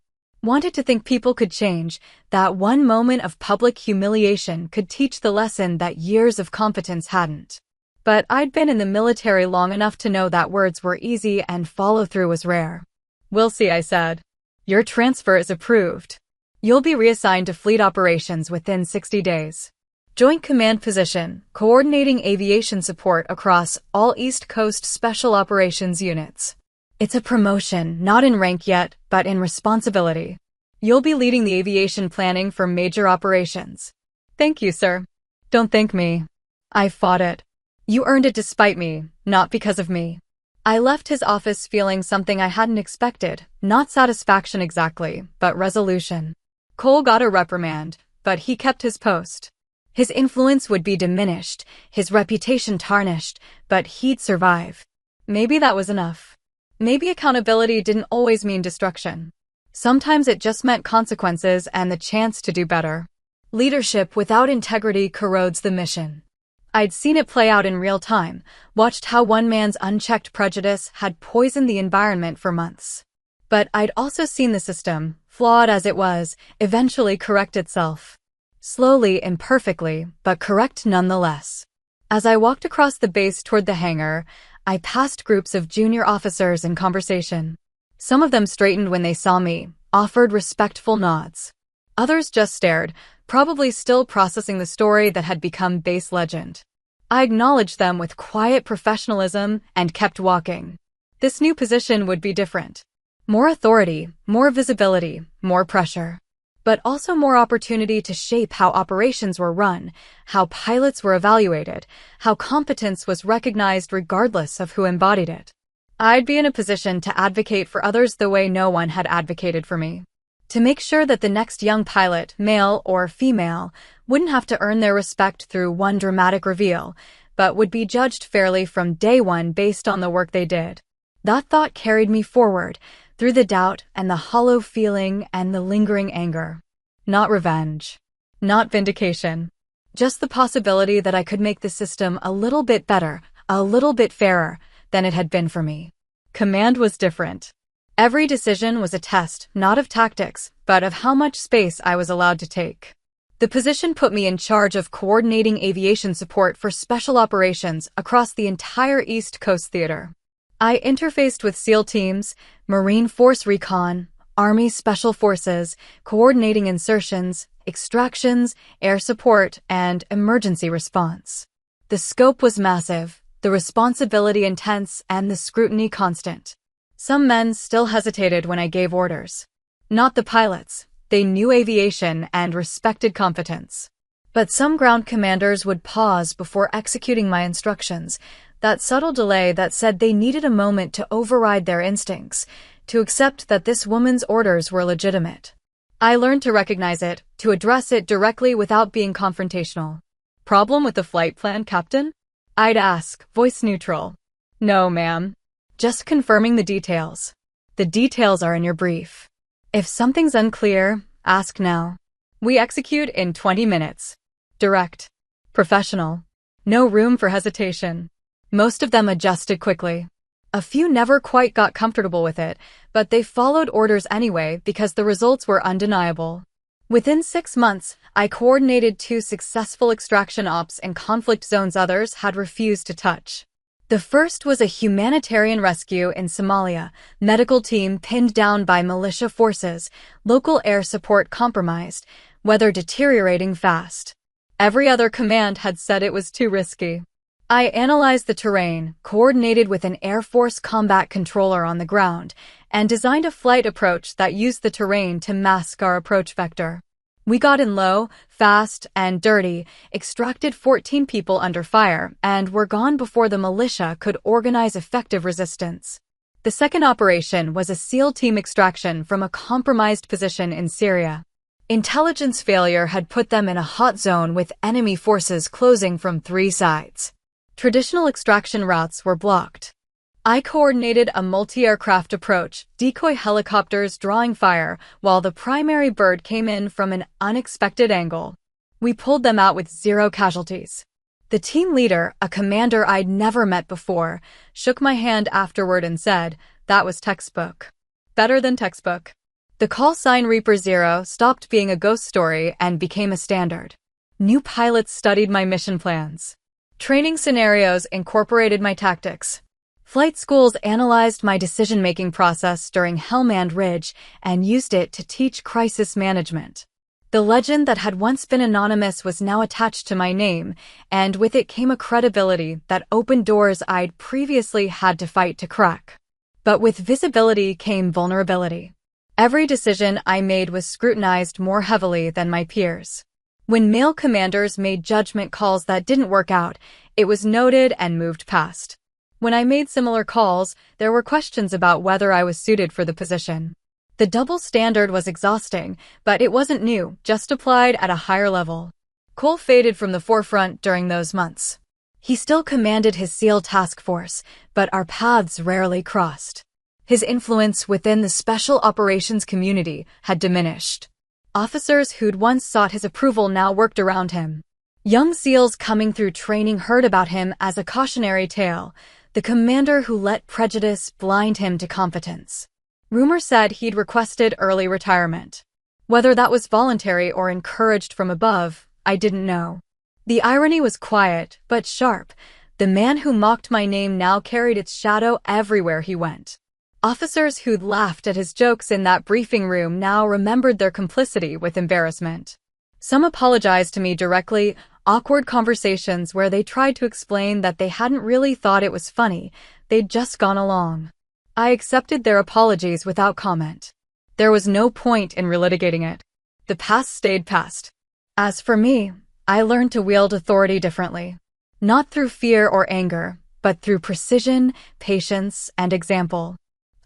Wanted to think people could change, that one moment of public humiliation could teach the lesson that years of competence hadn't. But I'd been in the military long enough to know that words were easy and follow-through was rare. "We'll see," I said. "Your transfer is approved. You'll be reassigned to fleet operations within 60 days. Joint command position, coordinating aviation support across all East Coast Special Operations units. It's a promotion, not in rank yet, but in responsibility. You'll be leading the aviation planning for major operations." "Thank you, sir." "Don't thank me. I fought it. You earned it despite me, not because of me." I left his office feeling something I hadn't expected, not satisfaction exactly, but resolution. Cole got a reprimand, but he kept his post. His influence would be diminished, his reputation tarnished, but he'd survive. Maybe that was enough. Maybe accountability didn't always mean destruction. Sometimes it just meant consequences and the chance to do better. Leadership without integrity corrodes the mission. I'd seen it play out in real time, watched how one man's unchecked prejudice had poisoned the environment for months. But I'd also seen the system, flawed as it was, eventually correct itself. Slowly, imperfectly, but correct nonetheless. As I walked across the base toward the hangar, I passed groups of junior officers in conversation. Some of them straightened when they saw me, offered respectful nods. Others just stared, probably still processing the story that had become base legend. I acknowledged them with quiet professionalism and kept walking. This new position would be different. More authority, more visibility, more pressure. But also more opportunity to shape how operations were run, how pilots were evaluated, how competence was recognized regardless of who embodied it. I'd be in a position to advocate for others the way no one had advocated for me. To make sure that the next young pilot, male or female, wouldn't have to earn their respect through one dramatic reveal, but would be judged fairly from day one based on the work they did. That thought carried me forward, through the doubt and the hollow feeling and the lingering anger. Not revenge. Not vindication. Just the possibility that I could make the system a little bit better, a little bit fairer, than it had been for me. Command was different. Every decision was a test, not of tactics, but of how much space I was allowed to take. The position put me in charge of coordinating aviation support for special operations across the entire East Coast theater. I interfaced with SEAL teams, Marine Force Recon, Army Special Forces, coordinating insertions, extractions, air support, and emergency response. The scope was massive, the responsibility intense, and the scrutiny constant. Some men still hesitated when I gave orders. Not the pilots. They knew aviation and respected competence. But some ground commanders would pause before executing my instructions, that subtle delay that said they needed a moment to override their instincts, to accept that this woman's orders were legitimate. I learned to recognize it, to address it directly without being confrontational. "Problem with the flight plan, Captain?" I'd ask, voice neutral. "No, ma'am. Just confirming the details. The details are in your brief. If something's unclear, ask now. We execute in 20 minutes. Direct. Professional. No room for hesitation." Most of them adjusted quickly. A few never quite got comfortable with it, but they followed orders anyway because the results were undeniable. Within 6 months, I coordinated 2 successful extraction ops in conflict zones others had refused to touch. The first was a humanitarian rescue in Somalia, medical team pinned down by militia forces, local air support compromised, weather deteriorating fast. Every other command had said it was too risky. I analyzed the terrain, coordinated with an Air Force combat controller on the ground, and designed a flight approach that used the terrain to mask our approach vector. We got in low, fast, and dirty, extracted 14 people under fire, and were gone before the militia could organize effective resistance. The second operation was a SEAL team extraction from a compromised position in Syria. Intelligence failure had put them in a hot zone with enemy forces closing from 3 sides. Traditional extraction routes were blocked. I coordinated a multi-aircraft approach, decoy helicopters drawing fire, while the primary bird came in from an unexpected angle. We pulled them out with 0 casualties. The team leader, a commander I'd never met before, shook my hand afterward and said, "That was textbook. Better than textbook." The call sign Reaper Zero stopped being a ghost story and became a standard. New pilots studied my mission plans. Training scenarios incorporated my tactics. Flight schools analyzed my decision-making process during Hellman Ridge and used it to teach crisis management. The legend that had once been anonymous was now attached to my name, and with it came a credibility that opened doors I'd previously had to fight to crack. But with visibility came vulnerability. Every decision I made was scrutinized more heavily than my peers. When male commanders made judgment calls that didn't work out, it was noted and moved past. When I made similar calls, there were questions about whether I was suited for the position. The double standard was exhausting, but it wasn't new, just applied at a higher level. Cole faded from the forefront during those months. He still commanded his SEAL task force, but our paths rarely crossed. His influence within the special operations community had diminished. Officers who'd once sought his approval now worked around him. Young SEALs coming through training heard about him as a cautionary tale, the commander who let prejudice blind him to competence. Rumor said he'd requested early retirement. Whether that was voluntary or encouraged from above, I didn't know. The irony was quiet, but sharp. The man who mocked my name now carried its shadow everywhere he went. Officers who'd laughed at his jokes in that briefing room now remembered their complicity with embarrassment. Some apologized to me directly, awkward conversations where they tried to explain that they hadn't really thought it was funny, they'd just gone along. I accepted their apologies without comment. There was no point in relitigating it. The past stayed past. As for me, I learned to wield authority differently. Not through fear or anger, but through precision, patience, and example.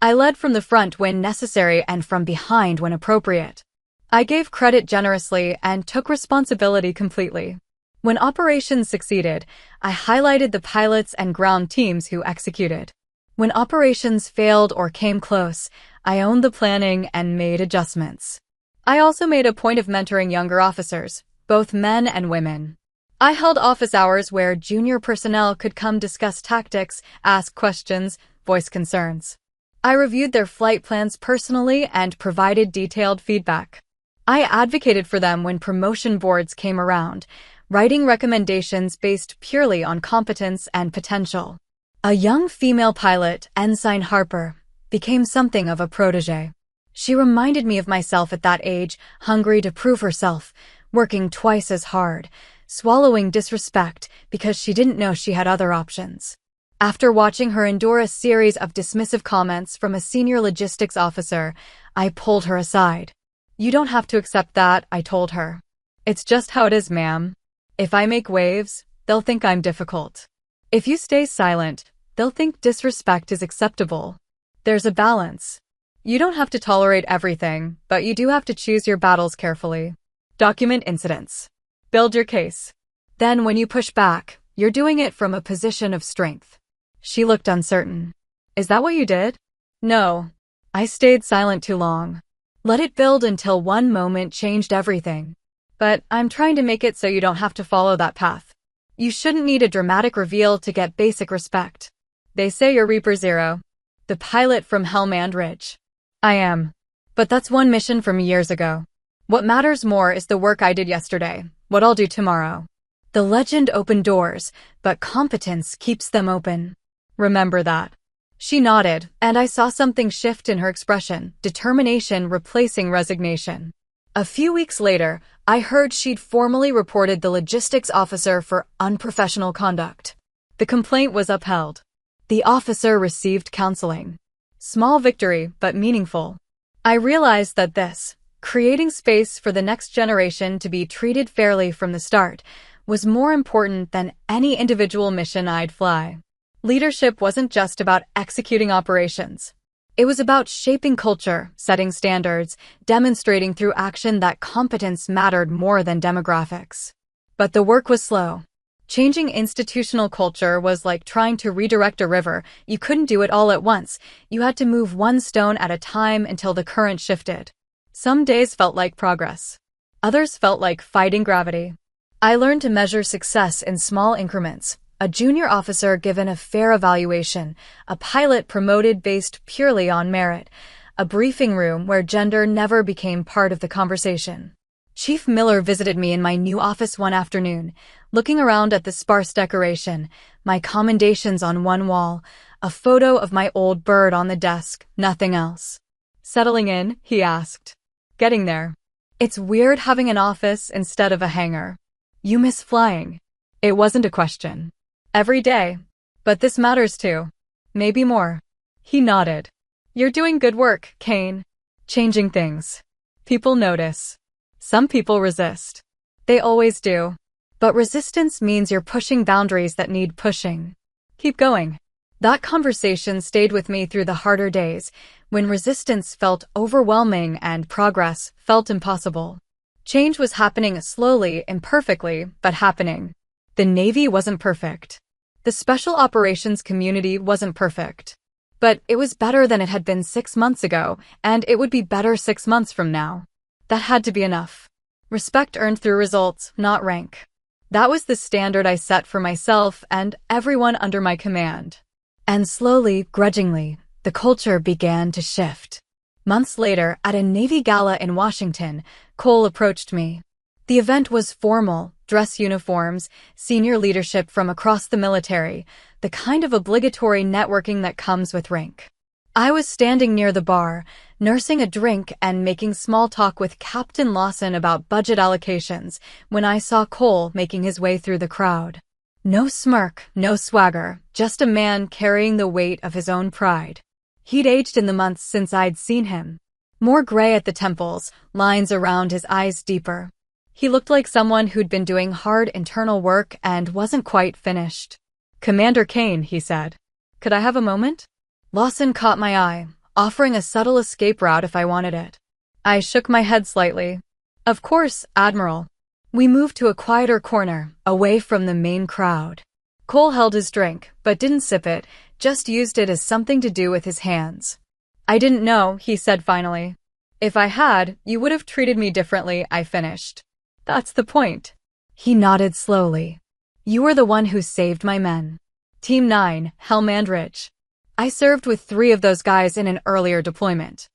I led from the front when necessary and from behind when appropriate. I gave credit generously and took responsibility completely. When operations succeeded, I highlighted the pilots and ground teams who executed. When operations failed or came close, I owned the planning and made adjustments. I also made a point of mentoring younger officers, both men and women. I held office hours where junior personnel could come discuss tactics, ask questions, voice concerns. I reviewed their flight plans personally and provided detailed feedback. I advocated for them when promotion boards came around, writing recommendations based purely on competence and potential. A young female pilot, Ensign Harper, became something of a protege. She reminded me of myself at that age, hungry to prove herself, working twice as hard, swallowing disrespect because she didn't know she had other options. After watching her endure a series of dismissive comments from a senior logistics officer, I pulled her aside. "You don't have to accept that," I told her. "It's just how it is, ma'am. If I make waves, they'll think I'm difficult. If you stay silent, they'll think disrespect is acceptable. There's a balance. You don't have to tolerate everything, but you do have to choose your battles carefully. Document incidents. Build your case. Then when you push back, you're doing it from a position of strength." She looked uncertain. "Is that what you did?" "No. I stayed silent too long. Let it build until one moment changed everything. But I'm trying to make it so you don't have to follow that path. You shouldn't need a dramatic reveal to get basic respect. They say you're Reaper Zero, the pilot from Hellman Ridge. I am. But that's one mission from years ago. What matters more is the work I did yesterday, what I'll do tomorrow. The legend opened doors, but competence keeps them open. Remember that." She nodded, and I saw something shift in her expression, determination replacing resignation. A few weeks later, I heard she'd formally reported the logistics officer for unprofessional conduct. The complaint was upheld. The officer received counseling. Small victory, but meaningful. I realized that this, creating space for the next generation to be treated fairly from the start, was more important than any individual mission I'd fly. Leadership wasn't just about executing operations. It was about shaping culture, setting standards, demonstrating through action that competence mattered more than demographics. But the work was slow. Changing institutional culture was like trying to redirect a river. You couldn't do it all at once. You had to move one stone at a time until the current shifted. Some days felt like progress. Others felt like fighting gravity. I learned to measure success in small increments. A junior officer given a fair evaluation, a pilot promoted based purely on merit, a briefing room where gender never became part of the conversation. Chief Miller visited me in my new office one afternoon, looking around at the sparse decoration, my commendations on one wall, a photo of my old bird on the desk, nothing else. "Settling in?" he asked. "Getting there. It's weird having an office instead of a hangar. You miss flying?" It wasn't a question. "Every day. But this matters too. Maybe more." He nodded. "You're doing good work, Kane. Changing things. People notice. Some people resist. They always do. But resistance means you're pushing boundaries that need pushing. Keep going." That conversation stayed with me through the harder days, when resistance felt overwhelming and progress felt impossible. Change was happening slowly, imperfectly, but happening. The Navy wasn't perfect. The special operations community wasn't perfect. But it was better than it had been 6 months ago, and it would be better 6 months from now. That had to be enough. Respect earned through results, not rank. That was the standard I set for myself and everyone under my command. And slowly, grudgingly, the culture began to shift. Months later, at a Navy gala in Washington, Cole approached me. The event was formal, dress uniforms, senior leadership from across the military, the kind of obligatory networking that comes with rank. I was standing near the bar, nursing a drink and making small talk with Captain Lawson about budget allocations, when I saw Cole making his way through the crowd. No smirk, no swagger, just a man carrying the weight of his own pride. He'd aged in the months since I'd seen him. More gray at the temples, lines around his eyes deeper. He looked like someone who'd been doing hard internal work and wasn't quite finished. "Commander Kane," he said. "Could I have a moment?" Lawson caught my eye, offering a subtle escape route if I wanted it. I shook my head slightly. "Of course, Admiral." We moved to a quieter corner, away from the main crowd. Cole held his drink, but didn't sip it, just used it as something to do with his hands. "I didn't know," he said finally. "If I had, you would have treated me differently," I finished. "That's the point." He nodded slowly. "You were the one who saved my men. Team 9, Helmand Ridge. I served with 3 of those guys in an earlier deployment.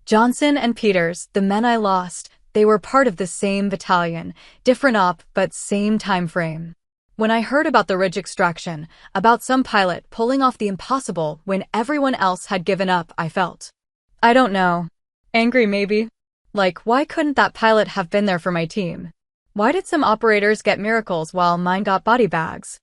Johnson and Peters, the men I lost, they were part of the same battalion, different op, but same time frame. When I heard about the Ridge extraction, about some pilot pulling off the impossible when everyone else had given up, I felt, I don't know, angry maybe? Like, why couldn't that pilot have been there for my team? Why did some operators get miracles while mine got body bags?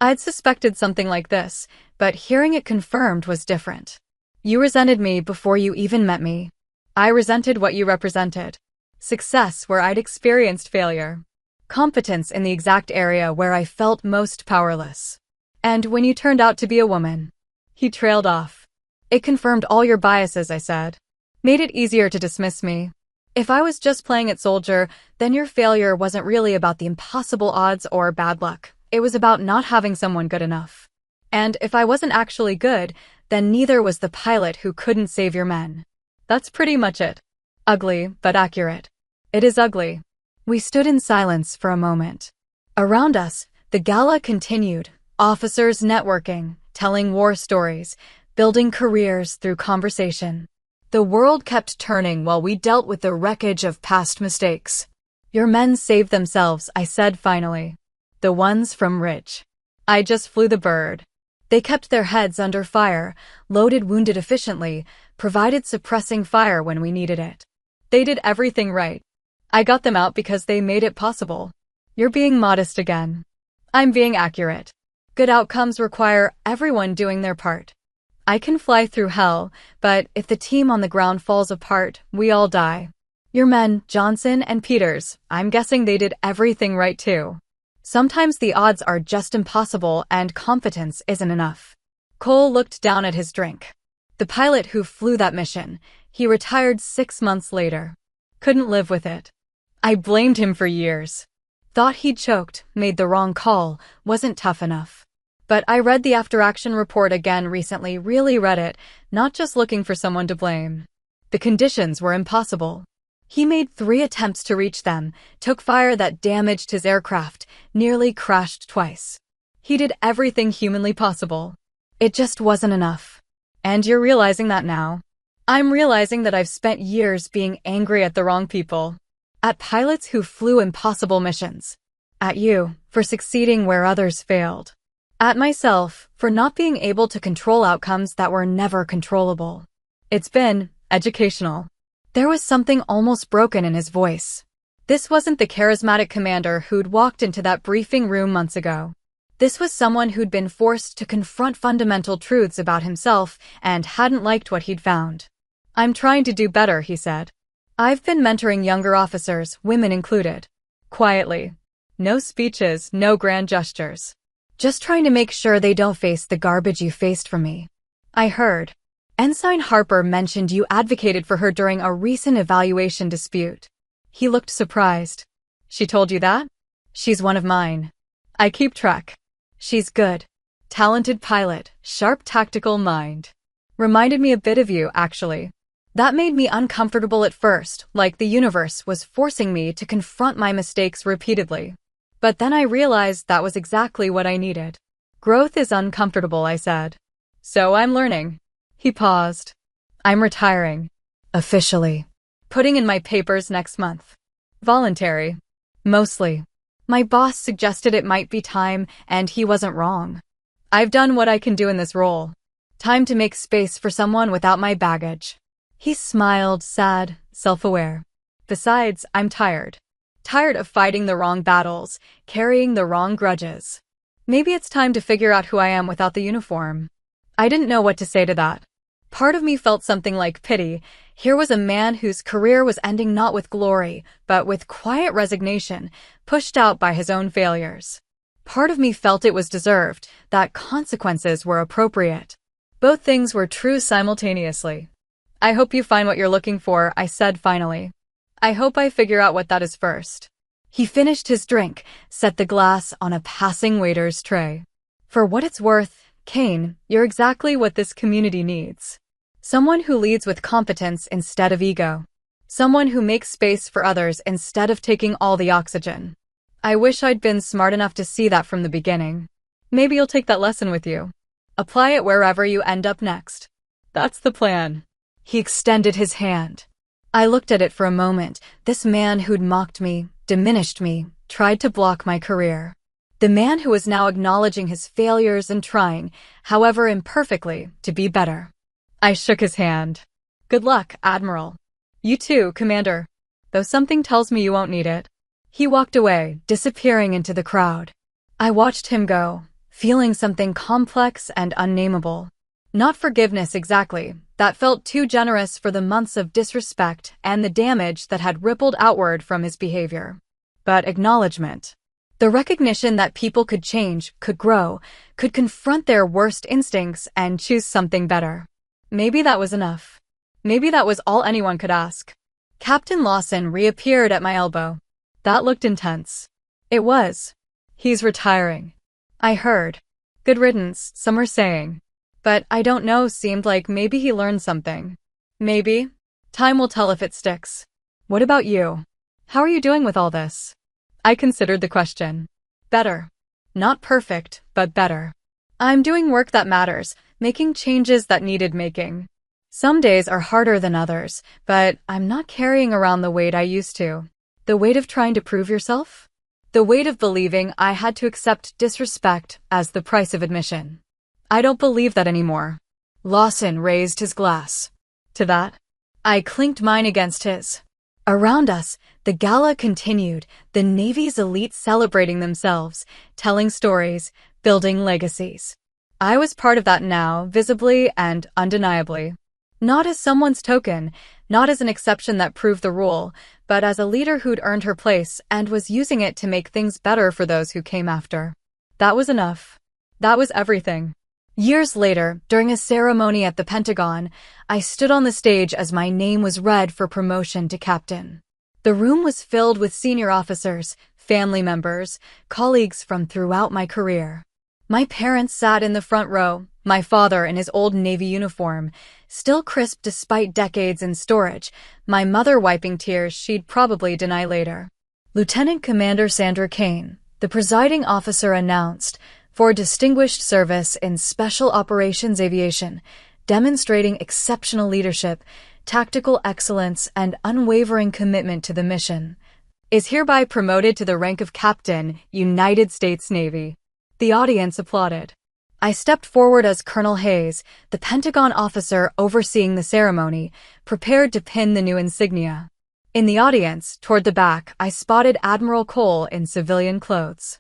I'd suspected something like this, but hearing it confirmed was different. You resented me before you even met me. I resented what you represented. Success where I'd experienced failure. Competence in the exact area where I felt most powerless. And when you turned out to be a woman." He trailed off. "It confirmed all your biases," I said. "Made it easier to dismiss me. If I was just playing at soldier, then your failure wasn't really about the impossible odds or bad luck. It was about not having someone good enough. And if I wasn't actually good, then neither was the pilot who couldn't save your men. That's pretty much it. Ugly, but accurate." "It is ugly." We stood in silence for a moment. Around us, the gala continued, officers networking, telling war stories, building careers through conversation. The world kept turning while we dealt with the wreckage of past mistakes. "Your men saved themselves," I said finally. "The ones from Ridge. I just flew the bird. They kept their heads under fire, loaded wounded efficiently, provided suppressing fire when we needed it. They did everything right. I got them out because they made it possible." You're being modest again. I'm being accurate. Good outcomes require everyone doing their part. I can fly through hell, but if the team on the ground falls apart, we all die. Your men, Johnson and Peters, I'm guessing they did everything right too. Sometimes the odds are just impossible and competence isn't enough. Cole looked down at his drink. The pilot who flew that mission, he retired 6 months later. Couldn't live with it. I blamed him for years. Thought he'd choked, made the wrong call, wasn't tough enough. But I read the after-action report again recently, really read it, not just looking for someone to blame. The conditions were impossible. He made 3 attempts to reach them, took fire that damaged his aircraft, nearly crashed twice. He did everything humanly possible. It just wasn't enough. And you're realizing that now. I'm realizing that I've spent years being angry at the wrong people. At pilots who flew impossible missions. At you, for succeeding where others failed. At myself, for not being able to control outcomes that were never controllable. It's been educational. There was something almost broken in his voice. This wasn't the charismatic commander who'd walked into that briefing room months ago. This was someone who'd been forced to confront fundamental truths about himself and hadn't liked what he'd found. I'm trying to do better, he said. I've been mentoring younger officers, women included. Quietly. No speeches, no grand gestures. Just trying to make sure they don't face the garbage you faced from me. I heard. Ensign Harper mentioned you advocated for her during a recent evaluation dispute. He looked surprised. She told you that? She's one of mine. I keep track. She's good. Talented pilot, sharp tactical mind. Reminded me a bit of you, actually. That made me uncomfortable at first, like the universe was forcing me to confront my mistakes repeatedly. But then I realized that was exactly what I needed. Growth is uncomfortable, I said. So I'm learning. He paused. I'm retiring. Officially. Putting in my papers next month. Voluntary. Mostly. My boss suggested it might be time, and he wasn't wrong. I've done what I can do in this role. Time to make space for someone without my baggage. He smiled, sad, self-aware. Besides, I'm tired. Tired of fighting the wrong battles, carrying the wrong grudges. Maybe it's time to figure out who I am without the uniform. I didn't know what to say to that. Part of me felt something like pity. Here was a man whose career was ending not with glory, but with quiet resignation, pushed out by his own failures. Part of me felt it was deserved, that consequences were appropriate. Both things were true simultaneously. I hope you find what you're looking for, I said finally. I hope I figure out what that is first. He finished his drink, set the glass on a passing waiter's tray. For what it's worth, Kane, you're exactly what this community needs. Someone who leads with competence instead of ego. Someone who makes space for others instead of taking all the oxygen. I wish I'd been smart enough to see that from the beginning. Maybe you'll take that lesson with you. Apply it wherever you end up next. That's the plan. He extended his hand. I looked at it for a moment. This man who'd mocked me, diminished me, tried to block my career. The man who was now acknowledging his failures and trying, however imperfectly, to be better. I shook his hand. Good luck, Admiral. You too, Commander. Though something tells me you won't need it. He walked away, disappearing into the crowd. I watched him go, feeling something complex and unnameable. Not forgiveness exactly. That felt too generous for the months of disrespect and the damage that had rippled outward from his behavior. But acknowledgement. The recognition that people could change, could grow, could confront their worst instincts and choose something better. Maybe that was enough. Maybe that was all anyone could ask. Captain Lawson reappeared at my elbow. That looked intense. It was. He's retiring. I heard. Good riddance, some were saying. But I don't know, seemed like maybe he learned something. Maybe. Time will tell if it sticks. What about you? How are you doing with all this? I considered the question. Better. Not perfect, but better. I'm doing work that matters, making changes that needed making. Some days are harder than others, but I'm not carrying around the weight I used to. The weight of trying to prove yourself? The weight of believing I had to accept disrespect as the price of admission. I don't believe that anymore. Lawson raised his glass. To that, I clinked mine against his. Around us, the gala continued, the Navy's elite celebrating themselves, telling stories, building legacies. I was part of that now, visibly and undeniably. Not as someone's token, not as an exception that proved the rule, but as a leader who'd earned her place and was using it to make things better for those who came after. That was enough. That was everything. Years later, during a ceremony at the Pentagon, I stood on the stage as my name was read for promotion to captain. The room was filled with senior officers, family members, colleagues from throughout my career. My parents sat in the front row, my father in his old Navy uniform, still crisp despite decades in storage, my mother wiping tears she'd probably deny later. Lieutenant Commander Sandra Kane, the presiding officer, announced, for distinguished service in Special Operations Aviation, demonstrating exceptional leadership, tactical excellence, and unwavering commitment to the mission, is hereby promoted to the rank of Captain, United States Navy. The audience applauded. I stepped forward as Colonel Hayes, the Pentagon officer overseeing the ceremony, prepared to pin the new insignia. In the audience, toward the back, I spotted Admiral Cole in civilian clothes.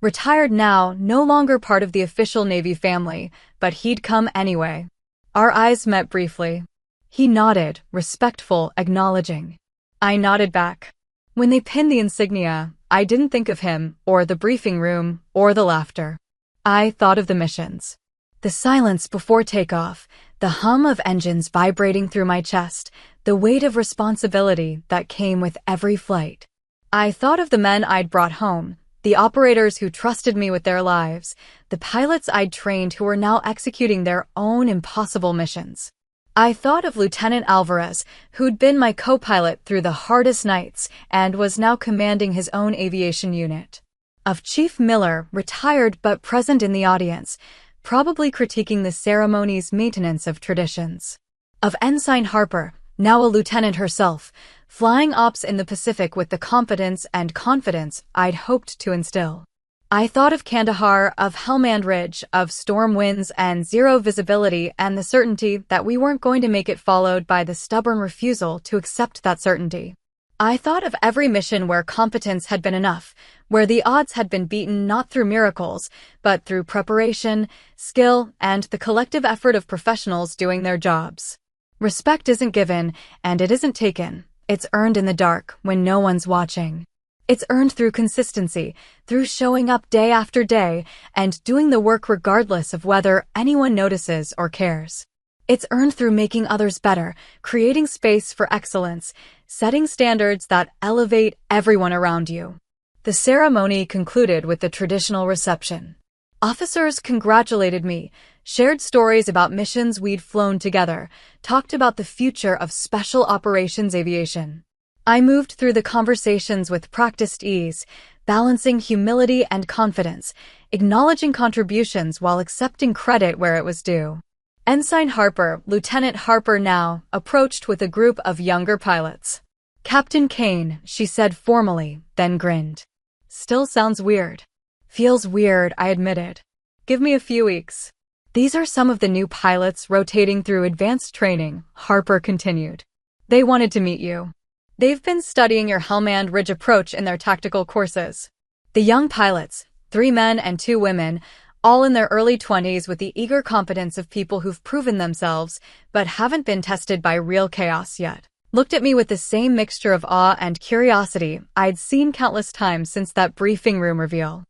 Retired now, no longer part of the official Navy family, but he'd come anyway. Our eyes met briefly. He nodded, respectful, acknowledging. I nodded back. When they pinned the insignia, I didn't think of him, or the briefing room, or the laughter. I thought of the missions. The silence before takeoff, the hum of engines vibrating through my chest, the weight of responsibility that came with every flight. I thought of the men I'd brought home, the operators who trusted me with their lives, the pilots I'd trained who were now executing their own impossible missions. I thought of Lieutenant Alvarez, who'd been my co-pilot through the hardest nights and was now commanding his own aviation unit. Of Chief Miller, retired but present in the audience, probably critiquing the ceremony's maintenance of traditions. Of Ensign Harper, now a lieutenant herself, flying ops in the Pacific with the competence and confidence I'd hoped to instill. I thought of Kandahar, of Helmand Ridge, of storm winds and zero visibility and the certainty that we weren't going to make it, followed by the stubborn refusal to accept that certainty. I thought of every mission where competence had been enough, where the odds had been beaten not through miracles, but through preparation, skill, and the collective effort of professionals doing their jobs. Respect isn't given, and it isn't taken. It's earned in the dark, when no one's watching. It's earned through consistency, through showing up day after day, and doing the work regardless of whether anyone notices or cares. It's earned through making others better, creating space for excellence, setting standards that elevate everyone around you. The ceremony concluded with the traditional reception. Officers congratulated me, shared stories about missions we'd flown together, talked about the future of special operations aviation. I moved through the conversations with practiced ease, balancing humility and confidence, acknowledging contributions while accepting credit where it was due. Ensign Harper, Lieutenant Harper now, approached with a group of younger pilots. "Captain Kane," she said formally, then grinned. "Still sounds weird." "Feels weird," I admitted. "Give me a few weeks." "These are some of the new pilots rotating through advanced training," Harper continued. "They wanted to meet you. They've been studying your Helmand Ridge approach in their tactical courses." The young pilots, 3 men and 2 women, all in their early 20s with the eager competence of people who've proven themselves but haven't been tested by real chaos yet, looked at me with the same mixture of awe and curiosity I'd seen countless times since that briefing room reveal.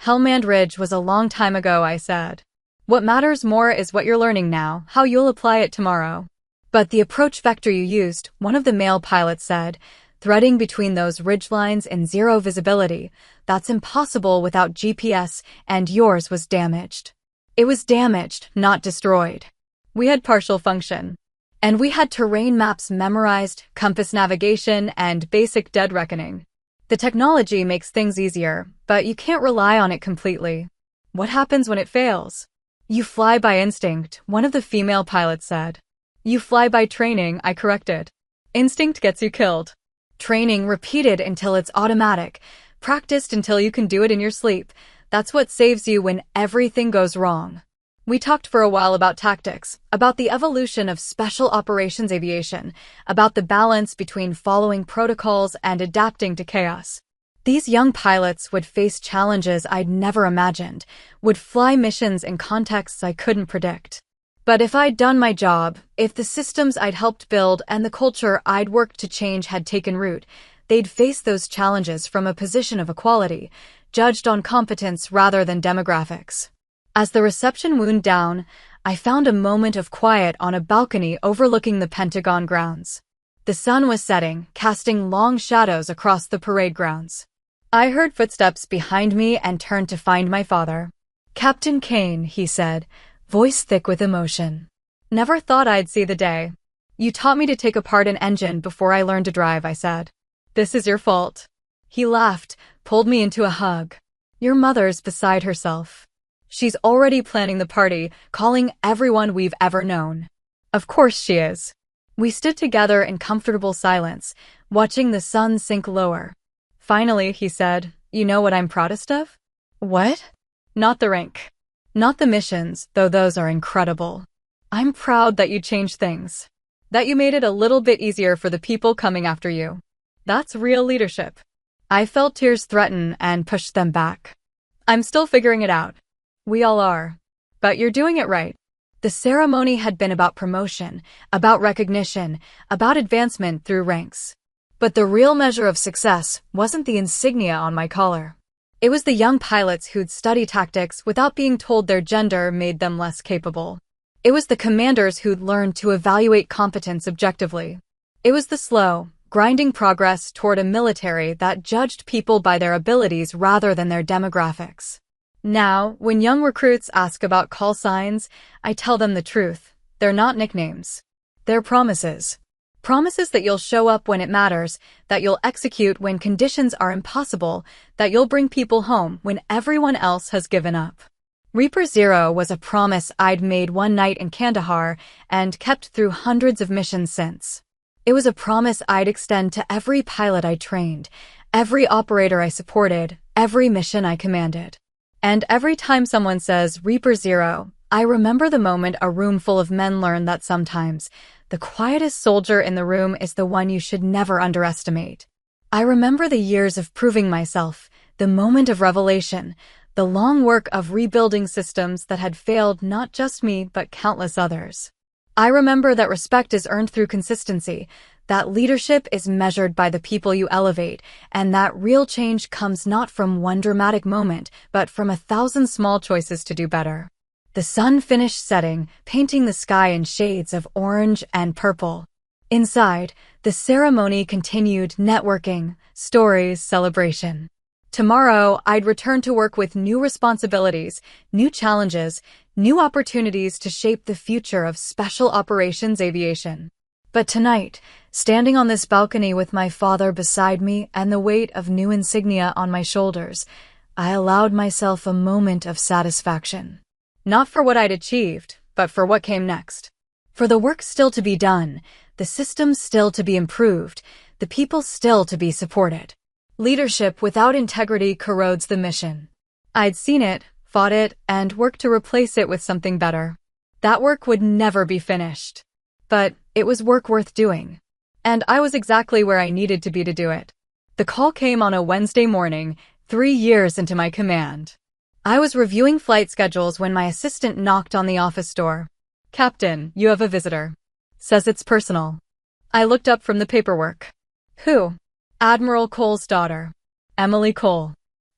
"Helmand Ridge was a long time ago," I said. "What matters more is what you're learning now, how you'll apply it tomorrow." "But the approach vector you used," one of the male pilots said, "threading between those ridgelines in zero visibility, that's impossible without GPS, and yours was damaged." "It was damaged, not destroyed. We had partial function. And we had terrain maps memorized, compass navigation, and basic dead reckoning. The technology makes things easier, but you can't rely on it completely." "What happens when it fails?" "You fly by instinct," one of the female pilots said. "You fly by training," I corrected. "Instinct gets you killed. Training repeated until it's automatic, practiced until you can do it in your sleep. That's what saves you when everything goes wrong." We talked for a while about tactics, about the evolution of special operations aviation, about the balance between following protocols and adapting to chaos. These young pilots would face challenges I'd never imagined, would fly missions in contexts I couldn't predict. But if I'd done my job, if the systems I'd helped build and the culture I'd worked to change had taken root, they'd face those challenges from a position of equality, judged on competence rather than demographics. As the reception wound down, I found a moment of quiet on a balcony overlooking the Pentagon grounds. The sun was setting, casting long shadows across the parade grounds. I heard footsteps behind me and turned to find my father. "Captain Kane," he said, voice thick with emotion. "Never thought I'd see the day. You taught me to take apart an engine before I learned to drive," I said. "This is your fault." He laughed, pulled me into a hug. "Your mother's beside herself. She's already planning the party, calling everyone we've ever known. Of course she is. We stood together in comfortable silence, watching the sun sink lower. Finally, he said, "You know what I'm proudest of?" "What?" "Not the rank. Not the missions, though those are incredible. I'm proud that you changed things. That you made it a little bit easier for the people coming after you. That's real leadership." I felt tears threaten and pushed them back. "I'm still figuring it out." "We all are. But you're doing it right." The ceremony had been about promotion, about recognition, about advancement through ranks. But the real measure of success wasn't the insignia on my collar. It was the young pilots who'd study tactics without being told their gender made them less capable. It was the commanders who'd learned to evaluate competence objectively. It was the slow, grinding progress toward a military that judged people by their abilities rather than their demographics. Now, when young recruits ask about call signs, I tell them the truth. They're not nicknames. They're promises. Promises that you'll show up when it matters, that you'll execute when conditions are impossible, that you'll bring people home when everyone else has given up. Reaper Zero was a promise I'd made one night in Kandahar and kept through hundreds of missions since. It was a promise I'd extend to every pilot I trained, every operator I supported, every mission I commanded. And every time someone says Reaper Zero, I remember the moment a room full of men learn that sometimes the quietest soldier in the room is the one you should never underestimate. I remember the years of proving myself, the moment of revelation, the long work of rebuilding systems that had failed not just me but countless others. I remember that respect is earned through consistency, that leadership is measured by the people you elevate, and that real change comes not from one dramatic moment, but from 1,000 small choices to do better. The sun finished setting, painting the sky in shades of orange and purple. Inside, the ceremony continued: networking, stories, celebration. Tomorrow, I'd return to work with new responsibilities, new challenges, new opportunities to shape the future of Special Operations Aviation. But tonight, standing on this balcony with my father beside me and the weight of new insignia on my shoulders, I allowed myself a moment of satisfaction. Not for what I'd achieved, but for what came next. For the work still to be done, the systems still to be improved, the people still to be supported. Leadership without integrity corrodes the mission. I'd seen it, fought it, and worked to replace it with something better. That work would never be finished. But it was work worth doing. And I was exactly where I needed to be to do it. The call came on a Wednesday morning, 3 years into my command. I was reviewing flight schedules when my assistant knocked on the office door. "Captain, you have a visitor. Says it's personal." I looked up from the paperwork. "Who?" "Admiral Cole's daughter. Emily Cole."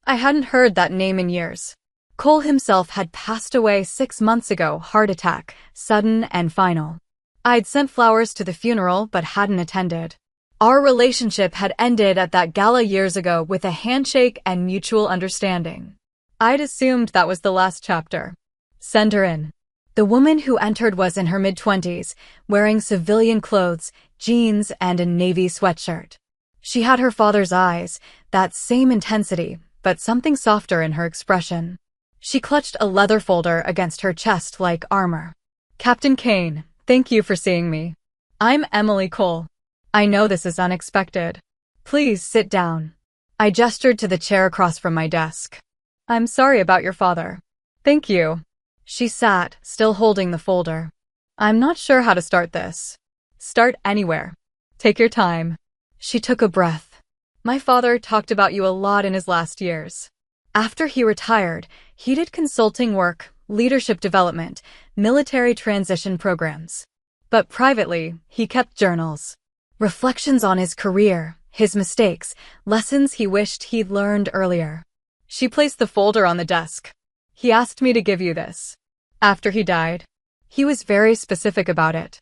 I hadn't heard that name in years. Cole himself had passed away 6 months ago, heart attack, sudden and final. I'd sent flowers to the funeral but hadn't attended. Our relationship had ended at that gala years ago with a handshake and mutual understanding. I'd assumed that was the last chapter. "Send her in." The woman who entered was in her mid-20s, wearing civilian clothes, jeans, and a navy sweatshirt. She had her father's eyes, that same intensity, but something softer in her expression. She clutched a leather folder against her chest like armor. "Captain Kane, thank you for seeing me. I'm Emily Cole. I know this is unexpected. Please sit down." I gestured to the chair across from my desk. "I'm sorry about your father." "Thank you." She sat, still holding the folder. "I'm not sure how to start this." "Start anywhere. Take your time." She took a breath. "My father talked about you a lot in his last years. After he retired, he did consulting work, leadership development, military transition programs. But privately, he kept journals. Reflections on his career, his mistakes, lessons he wished he'd learned earlier." She placed the folder on the desk. "He asked me to give you this. After he died. He was very specific about it."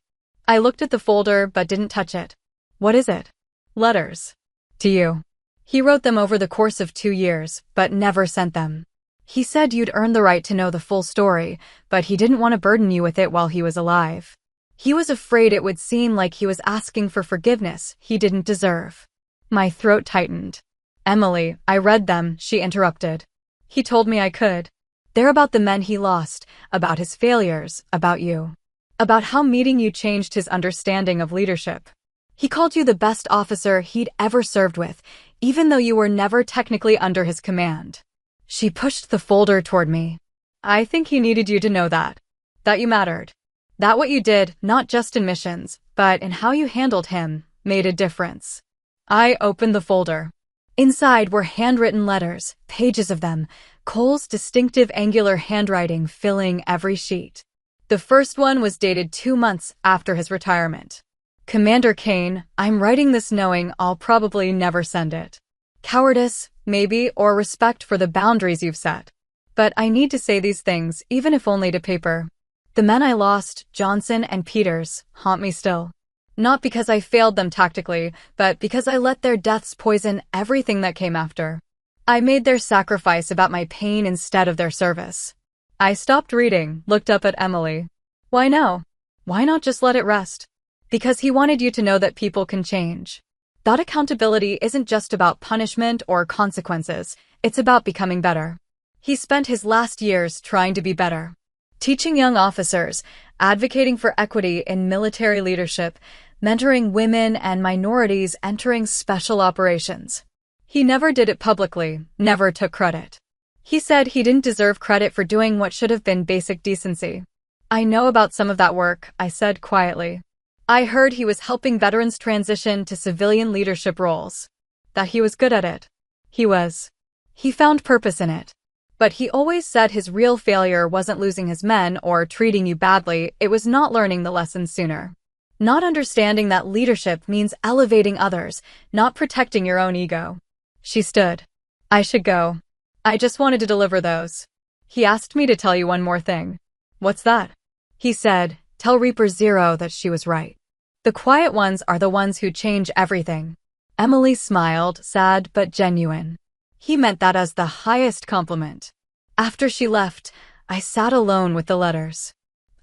I looked at the folder but didn't touch it. "What is it?" "Letters. To you. He wrote them over the course of 2 years, but never sent them. He said you'd earned the right to know the full story, but he didn't want to burden you with it while he was alive. He was afraid it would seem like he was asking for forgiveness he didn't deserve." My throat tightened. "Emily, I read them," she interrupted. "He told me I could." They're about the men he lost, about his failures, about you. About how meeting you changed his understanding of leadership. He called you the best officer he'd ever served with, even though you were never technically under his command. She pushed the folder toward me. I think he needed you to know that. That you mattered. That what you did, not just in missions, but in how you handled him, made a difference. I opened the folder. Inside were handwritten letters, pages of them, Cole's distinctive angular handwriting filling every sheet. The first one was dated 2 months after his retirement. Commander Kane, I'm writing this knowing I'll probably never send it. Cowardice, maybe, or respect for the boundaries you've set. But I need to say these things, even if only to paper. The men I lost, Johnson and Peters, haunt me still. Not because I failed them tactically, but because I let their deaths poison everything that came after. I made their sacrifice about my pain instead of their service. I stopped reading, looked up at Emily. Why no? Why not just let it rest? Because he wanted you to know that people can change. That accountability isn't just about punishment or consequences, it's about becoming better. He spent his last years trying to be better. Teaching young officers, advocating for equity in military leadership, mentoring women and minorities entering special operations. He never did it publicly, never took credit. He said he didn't deserve credit for doing what should have been basic decency. I know about some of that work, I said quietly. I heard he was helping veterans transition to civilian leadership roles. That he was good at it. He was. He found purpose in it. But he always said his real failure wasn't losing his men or treating you badly, it was not learning the lessons sooner. Not understanding that leadership means elevating others, not protecting your own ego. She stood. I should go. I just wanted to deliver those. He asked me to tell you one more thing. What's that? He said, tell Reaper Zero that she was right. The quiet ones are the ones who change everything. Emily smiled, sad but genuine. He meant that as the highest compliment. After she left, I sat alone with the letters.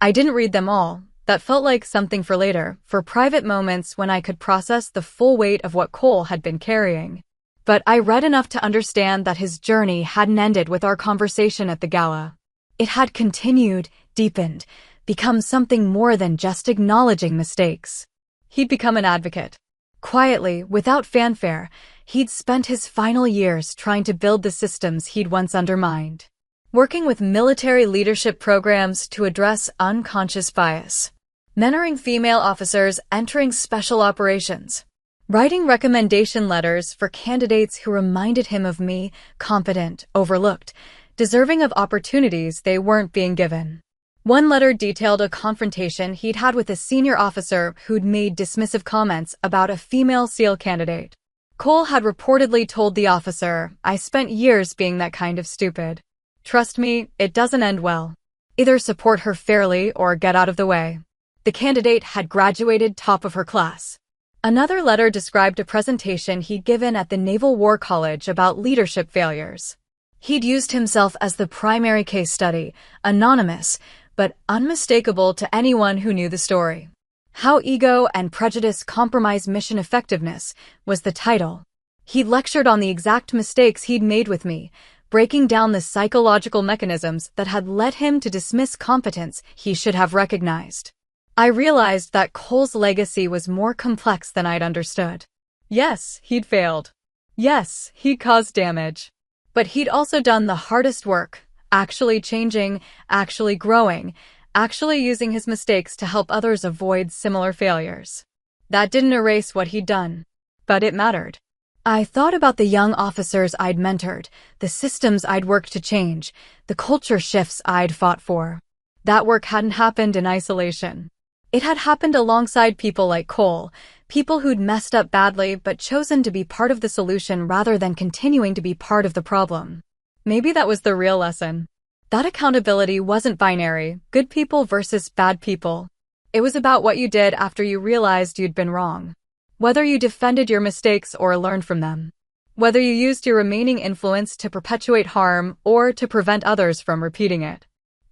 I didn't read them all. That felt like something for later, for private moments when I could process the full weight of what Cole had been carrying. But I read enough to understand that his journey hadn't ended with our conversation at the gala. It had continued, deepened, become something more than just acknowledging mistakes. He'd become an advocate. Quietly, without fanfare, he'd spent his final years trying to build the systems he'd once undermined. Working with military leadership programs to address unconscious bias. Mentoring female officers entering special operations. Writing recommendation letters for candidates who reminded him of me, competent, overlooked, deserving of opportunities they weren't being given. One letter detailed a confrontation he'd had with a senior officer who'd made dismissive comments about a female SEAL candidate. Cole had reportedly told the officer, I spent years being that kind of stupid. Trust me, it doesn't end well. Either support her fairly or get out of the way. The candidate had graduated top of her class. Another letter described a presentation he'd given at the Naval War College about leadership failures. He'd used himself as the primary case study, anonymous, but unmistakable to anyone who knew the story. How Ego and Prejudice Compromise Mission Effectiveness was the title. He'd lectured on the exact mistakes he'd made with me, breaking down the psychological mechanisms that had led him to dismiss competence he should have recognized. I realized that Cole's legacy was more complex than I'd understood. Yes, he'd failed. Yes, he'd caused damage. But he'd also done the hardest work, actually changing, actually growing, actually using his mistakes to help others avoid similar failures. That didn't erase what he'd done, but it mattered. I thought about the young officers I'd mentored, the systems I'd worked to change, the culture shifts I'd fought for. That work hadn't happened in isolation. It had happened alongside people like Cole, people who'd messed up badly but chosen to be part of the solution rather than continuing to be part of the problem. Maybe that was the real lesson. That accountability wasn't binary, good people versus bad people. It was about what you did after you realized you'd been wrong. Whether you defended your mistakes or learned from them. Whether you used your remaining influence to perpetuate harm or to prevent others from repeating it.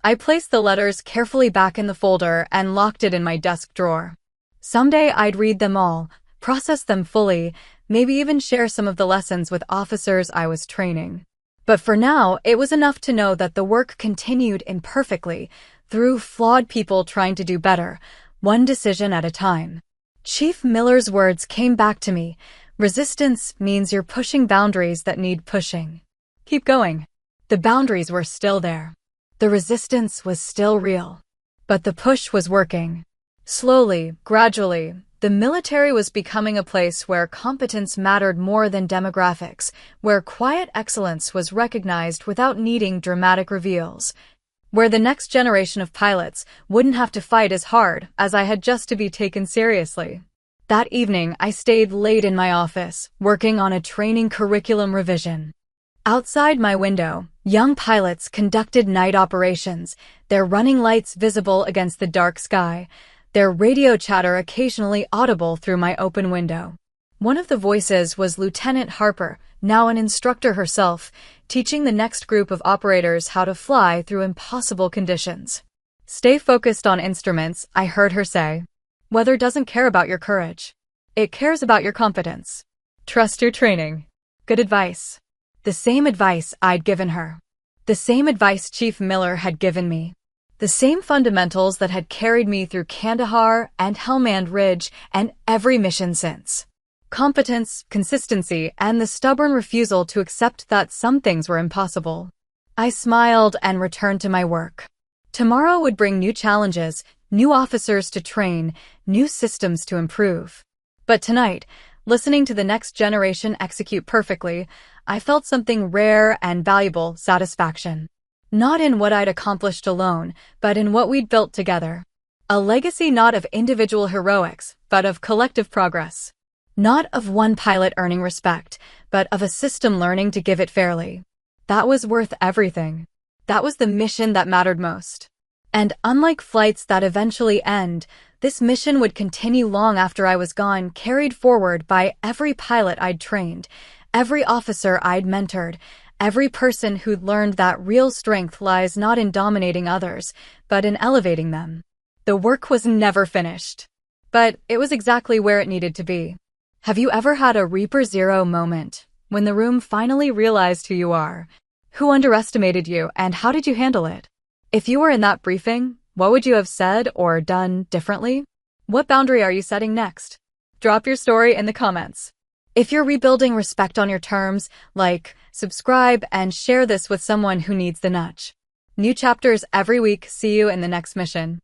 I placed the letters carefully back in the folder and locked it in my desk drawer. Someday I'd read them all, process them fully, maybe even share some of the lessons with officers I was training. But for now, it was enough to know that the work continued imperfectly, through flawed people trying to do better, one decision at a time. Chief Miller's words came back to me. Resistance means you're pushing boundaries that need pushing. Keep going. The boundaries were still there. The resistance was still real. But the push was working. Slowly, gradually, the military was becoming a place where competence mattered more than demographics, where quiet excellence was recognized without needing dramatic reveals, where the next generation of pilots wouldn't have to fight as hard as I had just to be taken seriously. That evening, I stayed late in my office, working on a training curriculum revision. Outside my window, young pilots conducted night operations, their running lights visible against the dark sky, their radio chatter occasionally audible through my open window. One of the voices was Lieutenant Harper, now an instructor herself, teaching the next group of operators how to fly through impossible conditions. Stay focused on instruments, I heard her say. Weather doesn't care about your courage. It cares about your competence. Trust your training. Good advice. The same advice I'd given her. The same advice Chief Miller had given me. The same fundamentals that had carried me through Kandahar and Helmand Ridge and every mission since. Competence, consistency, and the stubborn refusal to accept that some things were impossible. I smiled and returned to my work. Tomorrow would bring new challenges, new officers to train, new systems to improve. But tonight, listening to the next generation execute perfectly, I felt something rare and valuable satisfaction. Not in what I'd accomplished alone, but in what we'd built together. A legacy not of individual heroics, but of collective progress. Not of one pilot earning respect, but of a system learning to give it fairly. That was worth everything. That was the mission that mattered most. And unlike flights that eventually end, this mission would continue long after I was gone, carried forward by every pilot I'd trained, every officer I'd mentored, every person who'd learned that real strength lies not in dominating others, but in elevating them. The work was never finished. But it was exactly where it needed to be. Have you ever had a Reaper Zero moment, when the room finally realized who you are? Who underestimated you, and how did you handle it? If you were in that briefing, what would you have said or done differently? What boundary are you setting next? Drop your story in the comments. If you're rebuilding respect on your terms, like, subscribe, and share this with someone who needs the nudge. New chapters every week. See you in the next mission.